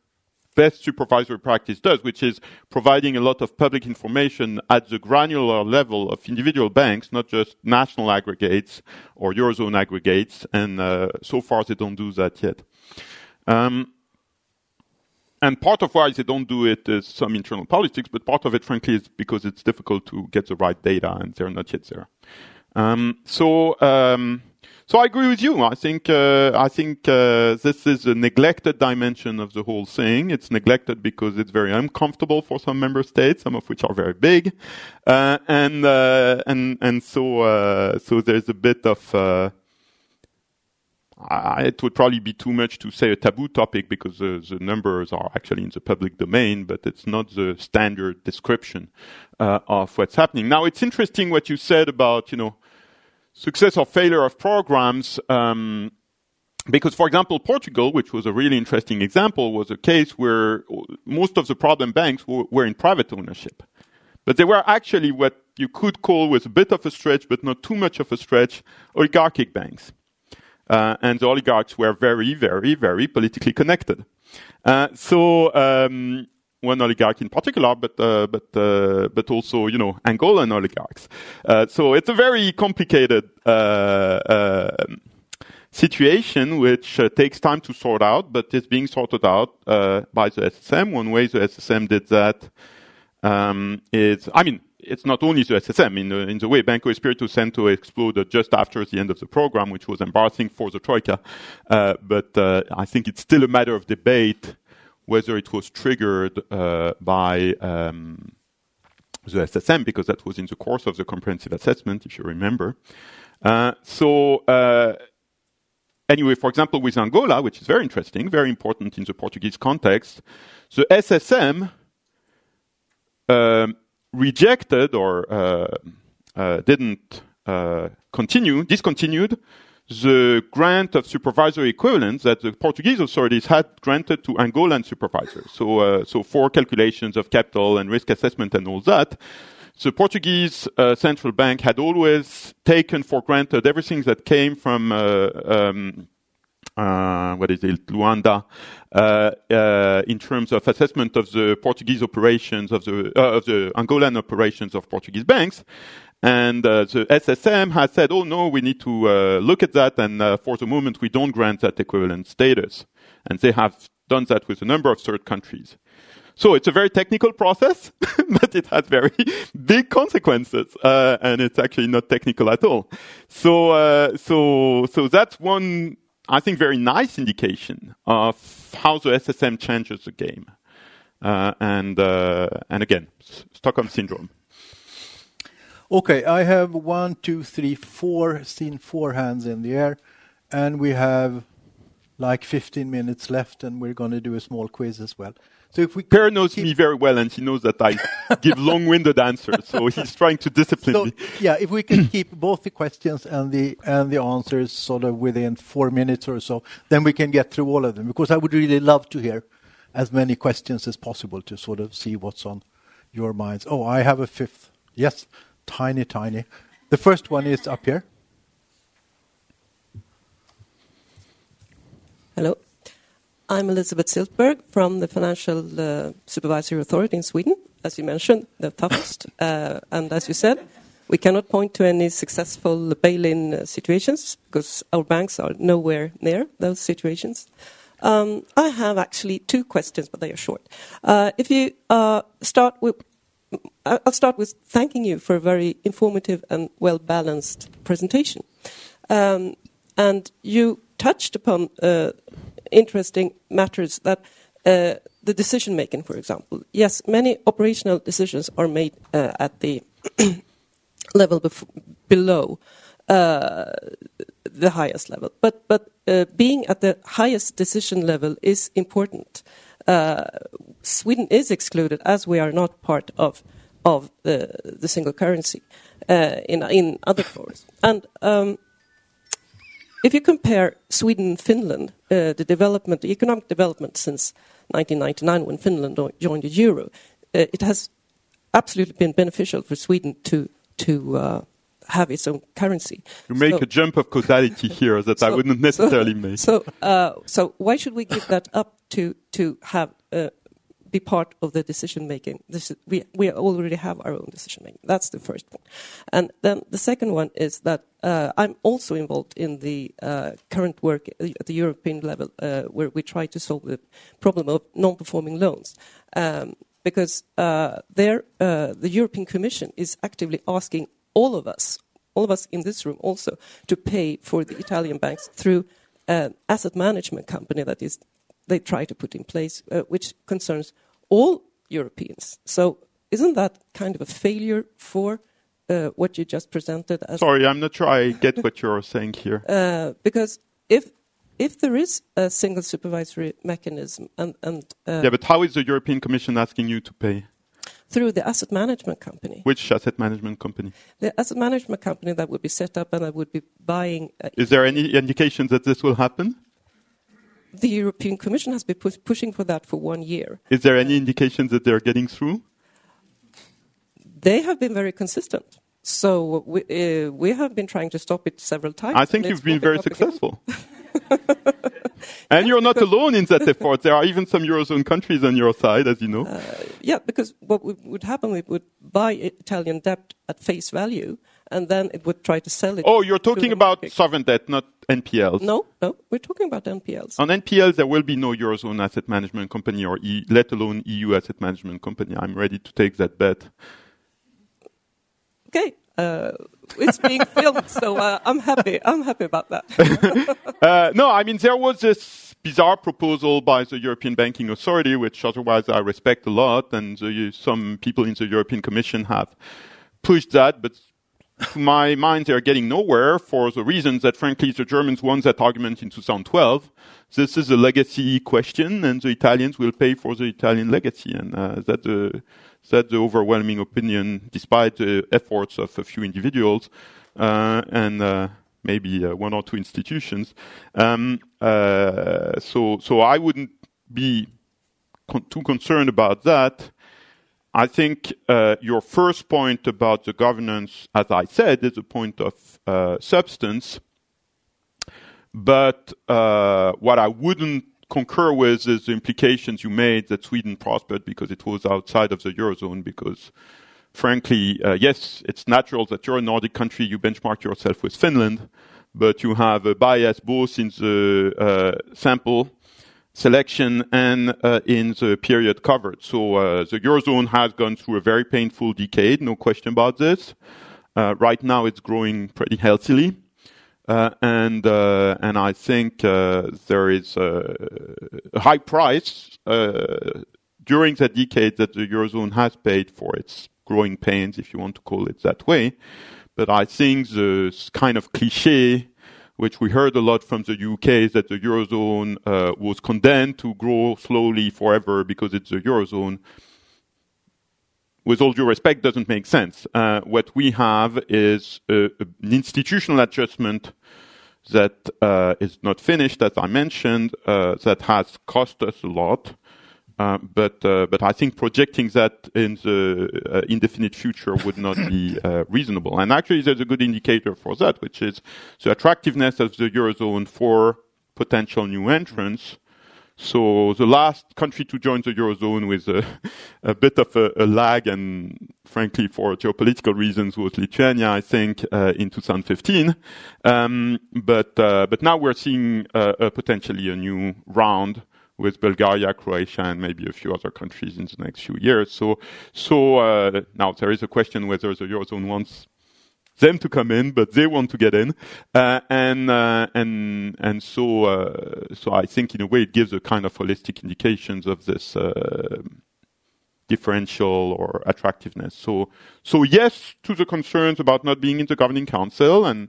best supervisory practice does, which is providing a lot of public information at the granular level of individual banks, not just national aggregates or Eurozone aggregates, and so far they don't do that yet. And part of why they don't do it is some internal politics, but part of it, frankly, is because it's difficult to get the right data, and they're not yet there. So I agree with you. I think this is a neglected dimension of the whole thing. It's neglected because it's very uncomfortable for some member states, some of which are very big, and so there's a bit of. It would probably be too much to say a taboo topic, because the numbers are actually in the public domain, but it's not the standard description of what's happening. Now, it's interesting what you said about, success or failure of programs, because, for example, Portugal, which was a really interesting example, was a case where most of the problem banks were in private ownership. But they were actually what you could call, with a bit of a stretch, but not too much of a stretch, oligarchic banks. And the oligarchs were very, very, very politically connected. One oligarch in particular, but also, Angolan oligarchs. So it's a very complicated situation, which takes time to sort out, but it's being sorted out by the SSM. One way the SSM did that it's not only the SSM. In the way Banco Espírito Santo exploded just after the end of the program, which was embarrassing for the Troika. But I think it's still a matter of debate whether it was triggered by the SSM, because that was in the course of the comprehensive assessment, if you remember. Anyway, for example, with Angola, which is very interesting, very important in the Portuguese context, the SSM rejected or didn't discontinued the grant of supervisory equivalence that the Portuguese authorities had granted to Angolan supervisors. So for calculations of capital and risk assessment and all that, the Portuguese central bank had always taken for granted everything that came from Luanda, in terms of assessment of the Portuguese operations of the Angolan operations of Portuguese banks. And the SSM has said, oh no, we need to look at that, and for the moment we don't grant that equivalent status. And they have done that with a number of third countries. So it's a very technical process, but it has very big consequences, and it's actually not technical at all. So that's one, I think, very nice indication of how the SSM changes the game. And again, Stockholm Syndrome.
Okay, I have seen 4 hands in the air, and we have like 15 minutes left, and we're going to do a small quiz as well. So if we
Pehr knows me very well, and he knows that I give long-winded answers, so he's trying to discipline me.
Yeah, if we can keep both the questions and the answers sort of within 4 minutes or so, then we can get through all of them, because I would really love to hear as many questions as possible to sort of see what's on your minds. Oh, I have a 5th. Yes. Tiny. The first one is up here.
Hello. I'm Elizabeth Siltberg from the Financial Supervisory Authority in Sweden. As you mentioned, the toughest. And as you said, we cannot point to any successful bail-in situations because our banks are nowhere near those situations. I have actually 2 questions, but they are short. If you start with... I'll start with thanking you for a very informative and well-balanced presentation. And you touched upon interesting matters that the decision-making, for example. Yes, many operational decisions are made at the level below the highest level. But being at the highest decision level is important. Sweden is excluded as we are not part of the single currency in other forums. And if you compare Sweden and Finland, the economic development since 1999 when Finland joined the euro, it has absolutely been beneficial for Sweden to have its own currency.
You make a jump of causality here that I wouldn't necessarily make.
So why should we give that up to have be part of the decision making? We already have our own decision making. That's the first one. And then the second one is that I'm also involved in the current work at the European level where we try to solve the problem of non-performing loans. Because the European Commission is actively asking all of us in this room also, to pay for the Italian banks through an asset management company that is they try to put in place, which concerns all Europeans. So isn't that kind of a failure for what you just presented?
Sorry, I'm not sure I get what you're saying here.
Because if there is a single supervisory mechanism and
yeah, but how is the European Commission asking you to pay?
Through the asset management company.
Which asset management company?
The asset management company that would be set up and that would be buying...
Is there any indication that this will happen?
The European Commission has been pushing for that for 1 year.
Is there any indication that they're getting through?
They have been very consistent. So we have been trying to stop it several times.
I think you've been very successful. And you're not alone in that effort. There are even some Eurozone countries on your side, as you know.
Yeah, because what would happen, we would buy Italian debt at face value, and then it would try to sell it.
Oh, you're talking about sovereign debt, not NPLs.
No, we're talking about NPLs.
On NPLs, there will be no Eurozone asset management company or let alone EU asset management company. I'm ready to take that bet.
Okay. It's being filmed, so I'm happy. I'm happy about that.
No, I mean, there was this bizarre proposal by the European Banking Authority, which otherwise I respect a lot, and some people in the European Commission have pushed that, but to my mind, they're getting nowhere for the reasons that, frankly, the Germans won that argument in 2012. This is a legacy question, and the Italians will pay for the Italian legacy, and that's the overwhelming opinion, despite the efforts of a few individuals. and maybe one or two institutions. So I wouldn't be too concerned about that. I think your first point about the governance, as I said, is a point of substance. But what I wouldn't concur with is the implications you made that Sweden prospered because it was outside of the Eurozone, because frankly, yes, it's natural that you're a Nordic country, you benchmark yourself with Finland, but you have a bias both in the sample selection and in the period covered. So the Eurozone has gone through a very painful decade, no question about this. Right now it's growing pretty healthily. And I think there is a high price during that decade that the Eurozone has paid for its growing pains, if you want to call it that way. But I think the kind of cliché, which we heard a lot from the UK, is that the Eurozone was condemned to grow slowly forever because it's the Eurozone, with all due respect, doesn't make sense. What we have is an institutional adjustment that is not finished, as I mentioned, that has cost us a lot. But I think projecting that in the indefinite future would not be reasonable. And actually, there's a good indicator for that, which is the attractiveness of the Eurozone for potential new entrants. So the last country to join the Eurozone with a bit of a lag, and frankly for geopolitical reasons, was Lithuania, I think, in 2015. But now we're seeing potentially a new round with Bulgaria, Croatia, and maybe a few other countries in the next few years. So now there is a question whether the Eurozone wants them to come in, but they want to get in, and so I think in a way it gives a kind of holistic indications of this differential or attractiveness. So yes to the concerns about not being in the governing council, and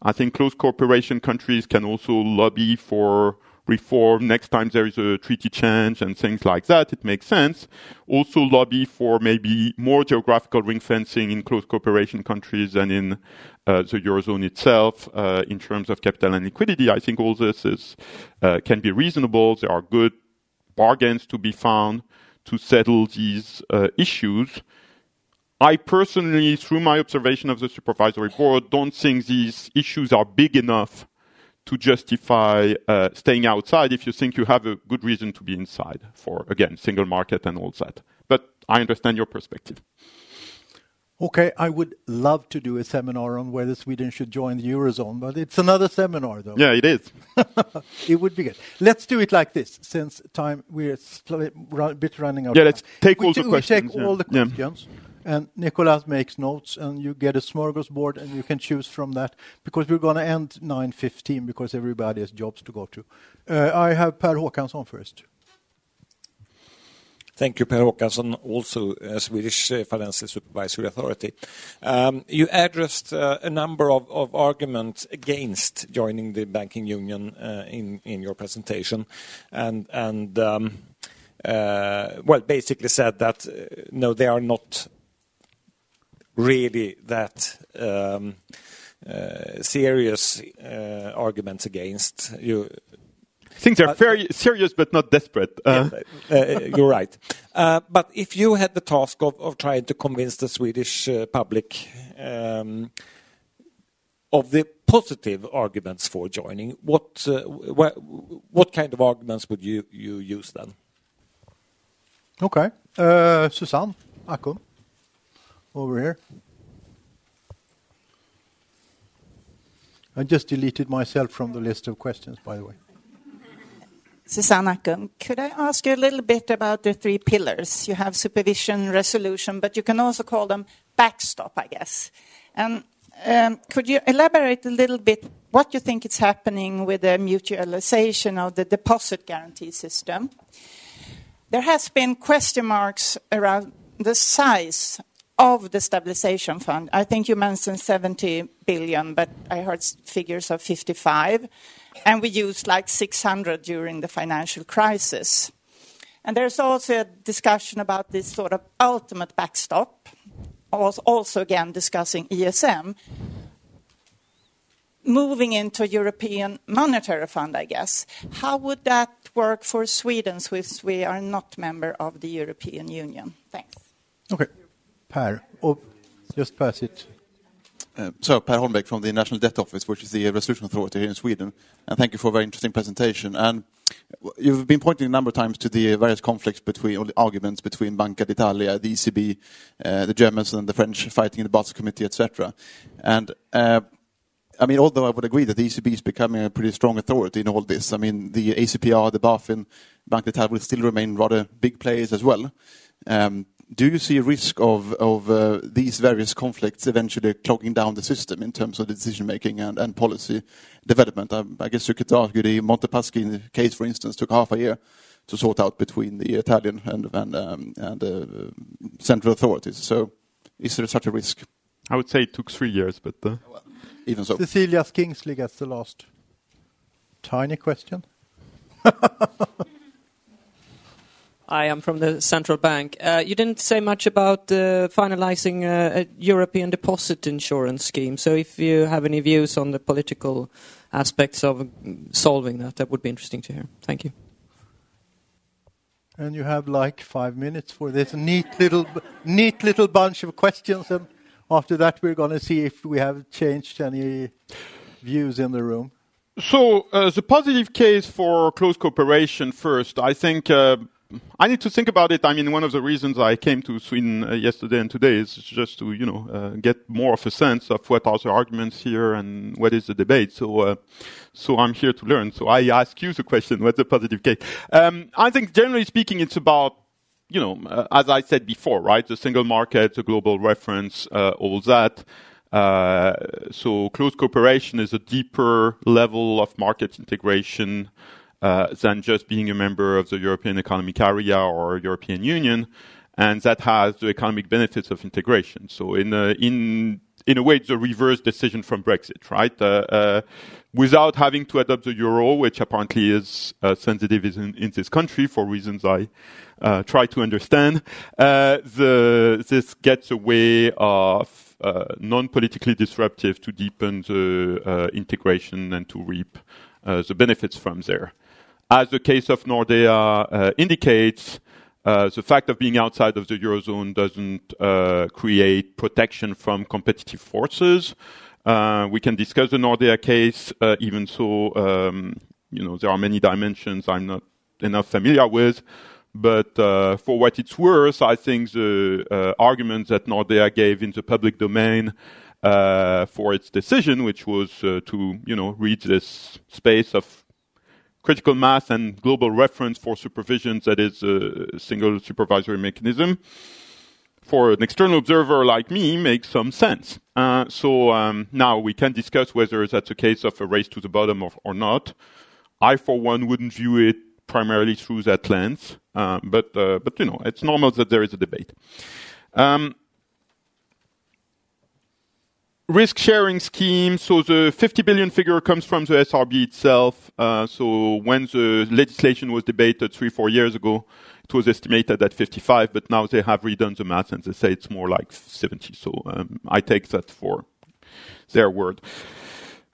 I think close cooperation countries can also lobby for reform next time there is a treaty change and things like that. It makes sense. Also lobby for maybe more geographical ring fencing in close cooperation countries than in the Eurozone itself in terms of capital and liquidity. I think all this can be reasonable. There are good bargains to be found to settle these issues. I personally, through my observation of the Supervisory Board, don't think these issues are big enough to justify staying outside if you think you have a good reason to be inside for, again, single market and all that. But I understand your perspective.
Okay, I would love to do a seminar on whether Sweden should join the Eurozone, but it's another seminar, though.
Yeah, it is.
It would be good. Let's do it like this, since we're a bit running out of time.
Let's take all the questions.
We take all the questions. Yeah. And Nicolas makes notes, and you get a smorgasbord, and you can choose from that, because we're going to end 9:15, because everybody has jobs to go to. I have Pehr Håkansson first.
Thank you, Pehr Håkansson, also Swedish Financial Supervisory Authority. You addressed a number of arguments against joining the banking union in your presentation, and basically said that no, they are not really that serious arguments against you.
I think they're very serious but not desperate.
You're right. But if you had the task of trying to convince the Swedish public of the positive arguments for joining, what kind of arguments would you use then?
Okay. Susanne Ackum, over here. I just deleted myself from the list of questions, by the way.
Susanne Ackum, could I ask you a little bit about the three pillars? You have supervision, resolution, but you can also call them backstop, I guess. And could you elaborate a little bit what you think is happening with the mutualization of the deposit guarantee system? There has been question marks around the size of the stabilization fund. I think you mentioned 70 billion, but I heard figures of 55. And we used like 600 during the financial crisis. And there's also a discussion about this sort of ultimate backstop, also again discussing ESM. moving into European Monetary Fund, I guess. How would that work for Sweden, since we are not member of the European Union? Thanks.
Okay. Pehr, just pass it.
So, Pehr Holmbeck from the National Debt Office, which is the resolution authority here in Sweden. And thank you for a very interesting presentation. And you've been pointing a number of times to the various conflicts or the arguments between Banco d'Italia, the ECB, the Germans and the French fighting in the Basel Committee, etc. And I mean, although I would agree that the ECB is becoming a pretty strong authority in all this, I mean, the ACPR, the BaFin, Banco d'Italia will still remain rather big players as well. Do you see a risk of these various conflicts eventually clogging down the system in terms of the decision-making and policy development? I guess you could argue the Montepaschi case, for instance, took half a year to sort out between the Italian and central authorities. So is there such a risk?
I would say it took 3 years, but...
Even so.
Cecilia Kingsley gets the last tiny question.
I am from the central bank. You didn't say much about finalizing a European deposit insurance scheme. So if you have any views on the political aspects of solving that, that would be interesting to hear. Thank you.
And you have like 5 minutes for this neat little bunch of questions. And after that, we're going to see if we have changed any views in the room.
So the positive case for close cooperation first, I think... I need to think about it. I mean, one of the reasons I came to Sweden yesterday and today is just to, get more of a sense of what are the arguments here and what is the debate. So I'm here to learn. So I ask you the question, what's the positive case? I think generally speaking, it's about, as I said before, right? The single market, the global reference, all that. So close cooperation is a deeper level of market integration than just being a member of the European Economic Area or European Union, and that has the economic benefits of integration. So in a way, it's a reverse decision from Brexit, right? Without having to adopt the euro, which apparently is sensitive in this country for reasons I try to understand, this gets a way of non-politically disruptive to deepen the integration and to reap the benefits from there. As the case of Nordea indicates, the fact of being outside of the Eurozone doesn't create protection from competitive forces. We can discuss the Nordea case, even so, there are many dimensions I'm not enough familiar with. But for what it's worth, I think the arguments that Nordea gave in the public domain for its decision, which was to, reach this space of critical mass and global reference for supervision that is a single supervisory mechanism, for an external observer like me, makes some sense. So now we can discuss whether that's a case of a race to the bottom or not. I, for one, wouldn't view it primarily through that lens, but it's normal that there is a debate. Risk-sharing scheme, so the 50 billion figure comes from the SRB itself. So when the legislation was debated 3-4 years ago, it was estimated at 55, but now they have redone the math and they say it's more like 70. So I take that for their word.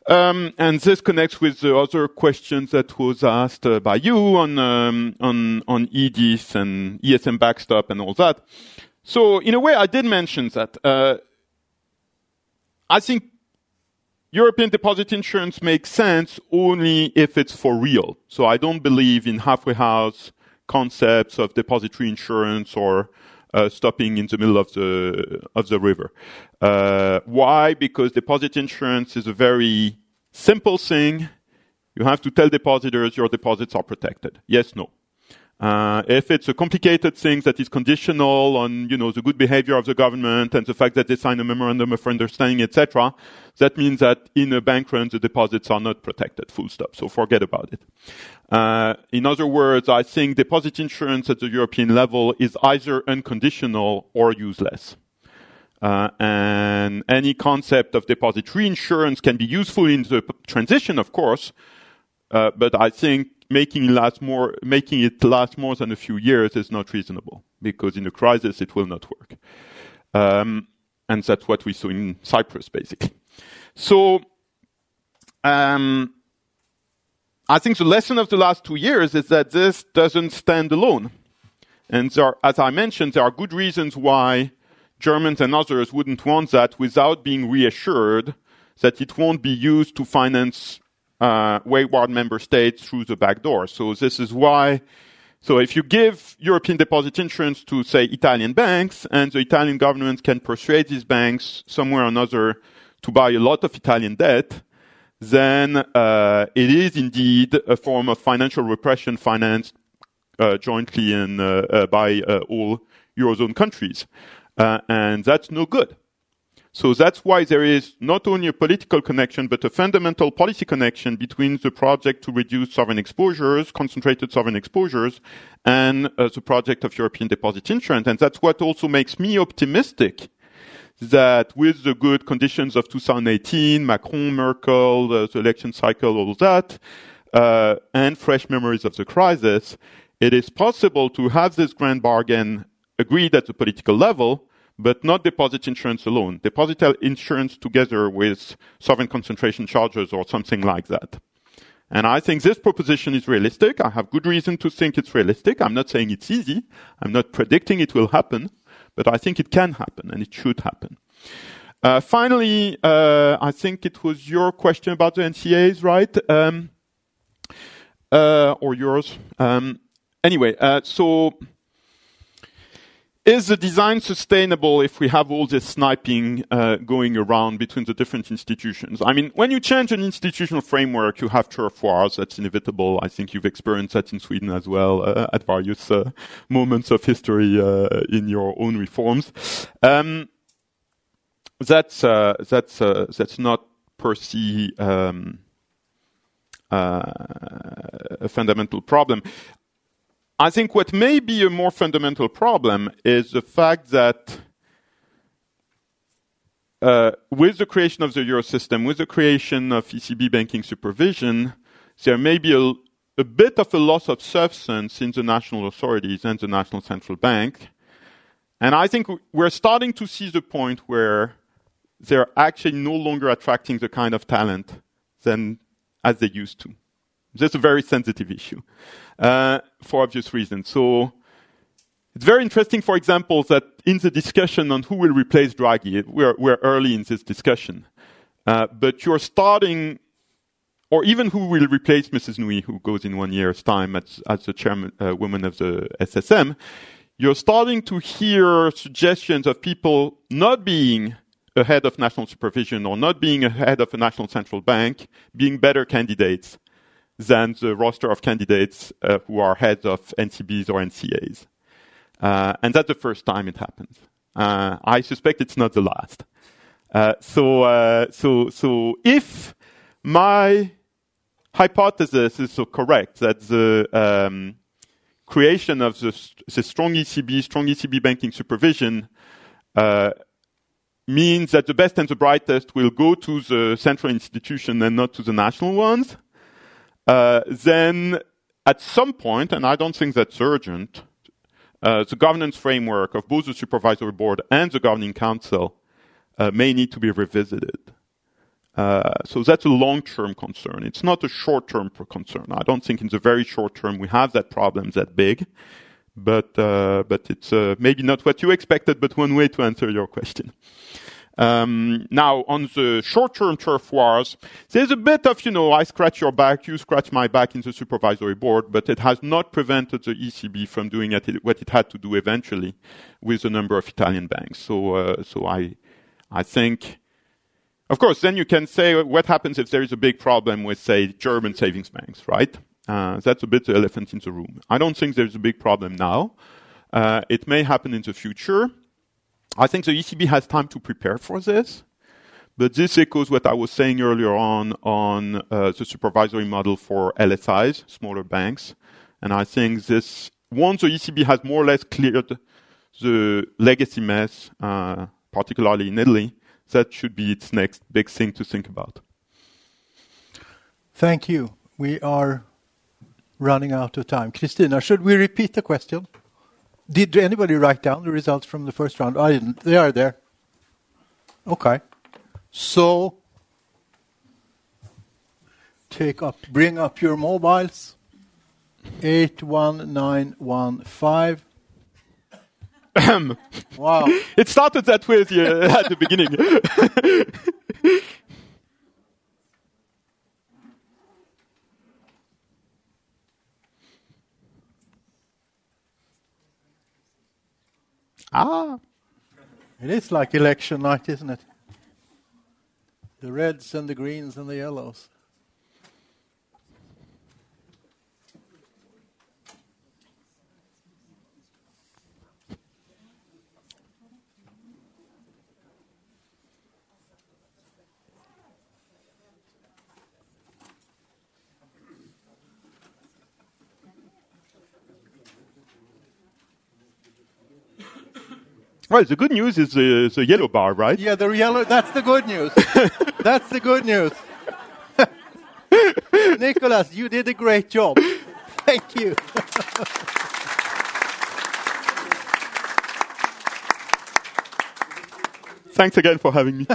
And this connects with the other questions that was asked by you on EDIS and ESM backstop and all that. So in a way, I did mention that. I think European deposit insurance makes sense only if it's for real. So I don't believe in halfway house concepts of depository insurance or stopping in the middle of the river. Why? Because deposit insurance is a very simple thing. You have to tell depositors your deposits are protected. Yes, no. If it's a complicated thing that is conditional on, the good behavior of the government and the fact that they sign a memorandum of understanding, etc., that means that in a bank run, the deposits are not protected, full stop. So forget about it. In other words, I think deposit insurance at the European level is either unconditional or useless. And any concept of depository insurance can be useful in the transition, of course, but I think making it last more than a few years is not reasonable, because in a crisis it will not work. And that's what we saw in Cyprus, basically. So I think the lesson of the last 2 years is that this doesn't stand alone. And as I mentioned, there are good reasons why Germans and others wouldn't want that without being reassured that it won't be used to finance wayward member states through the back door. So this is why. So if you give European deposit insurance to, say, Italian banks, and the Italian government can persuade these banks somewhere or another to buy a lot of Italian debt, then it is indeed a form of financial repression financed jointly by all Eurozone countries. And that's no good. So that's why there is not only a political connection, but a fundamental policy connection between the project to reduce sovereign exposures, concentrated sovereign exposures, and the project of European deposit insurance. And that's what also makes me optimistic that with the good conditions of 2018, Macron, Merkel, the election cycle, all that, and fresh memories of the crisis, it is possible to have this grand bargain agreed at the political level, but not deposit insurance alone. Deposit insurance together with sovereign concentration charges or something like that. And I think this proposition is realistic. I have good reason to think it's realistic. I'm not saying it's easy. I'm not predicting it will happen, but I think it can happen and it should happen. Finally, I think it was your question about the NCAs, right? Or yours. Anyway, so is the design sustainable if we have all this sniping going around between the different institutions? I mean, when you change an institutional framework, you have turf wars. That's inevitable. I think you've experienced that in Sweden as well at various moments of history in your own reforms. That's not per se a fundamental problem. I think what may be a more fundamental problem is the fact that with the creation of the euro system, with the creation of ECB banking supervision, there may be a bit of a loss of substance in the national authorities and the national central bank. And I think we're starting to see the point where they're actually no longer attracting the kind of talent as they used to. That's a very sensitive issue for obvious reasons. So it's very interesting, for example, that in the discussion on who will replace Draghi, we're early in this discussion. But you're starting, or even who will replace Mrs. Nui, who goes in 1 year's time as the chairman, woman of the SSM, you're starting to hear suggestions of people not being a head of national supervision or not being a head of a national central bank being better candidates than the roster of candidates who are heads of NCBs or NCAs. And that's the first time it happens. I suspect it's not the last. So if my hypothesis is so correct that the creation of the strong ECB banking supervision means that the best and the brightest will go to the central institution and not to the national ones, then at some point, and I don't think that's urgent, the governance framework of both the supervisory board and the governing council may need to be revisited. So that's a long-term concern. It's not a short-term concern. I don't think in the very short term we have that problem that big, but it's maybe not what you expected, but one way to answer your question. Now, on the short-term turf wars, there's a bit of, I scratch your back, you scratch my back in the supervisory board, but it has not prevented the ECB from doing what it had to do eventually with a number of Italian banks. So I think, of course, then you can say what happens if there is a big problem with, say, German savings banks, right? That's a bit the elephant in the room. I don't think there's a big problem now. It may happen in the future. I think the ECB has time to prepare for this, but this echoes what I was saying earlier on the supervisory model for LSIs, smaller banks. And I think this, once the ECB has more or less cleared the legacy mess, particularly in Italy, that should be its next big thing to think about.
Thank you. We are running out of time. Christina, should we repeat the question? Did anybody write down the results from the first round? I didn't. They are there. Okay. So bring up your mobiles. 81915. Wow.
It started that way at the beginning.
It is like election night, isn't it? The reds and the greens and the yellows.
Well, the good news is the yellow bar, right?
Yeah, the yellow, that's the good news. That's the good news. Nicolas, you did a great job. Thank you.
Thanks again for having me.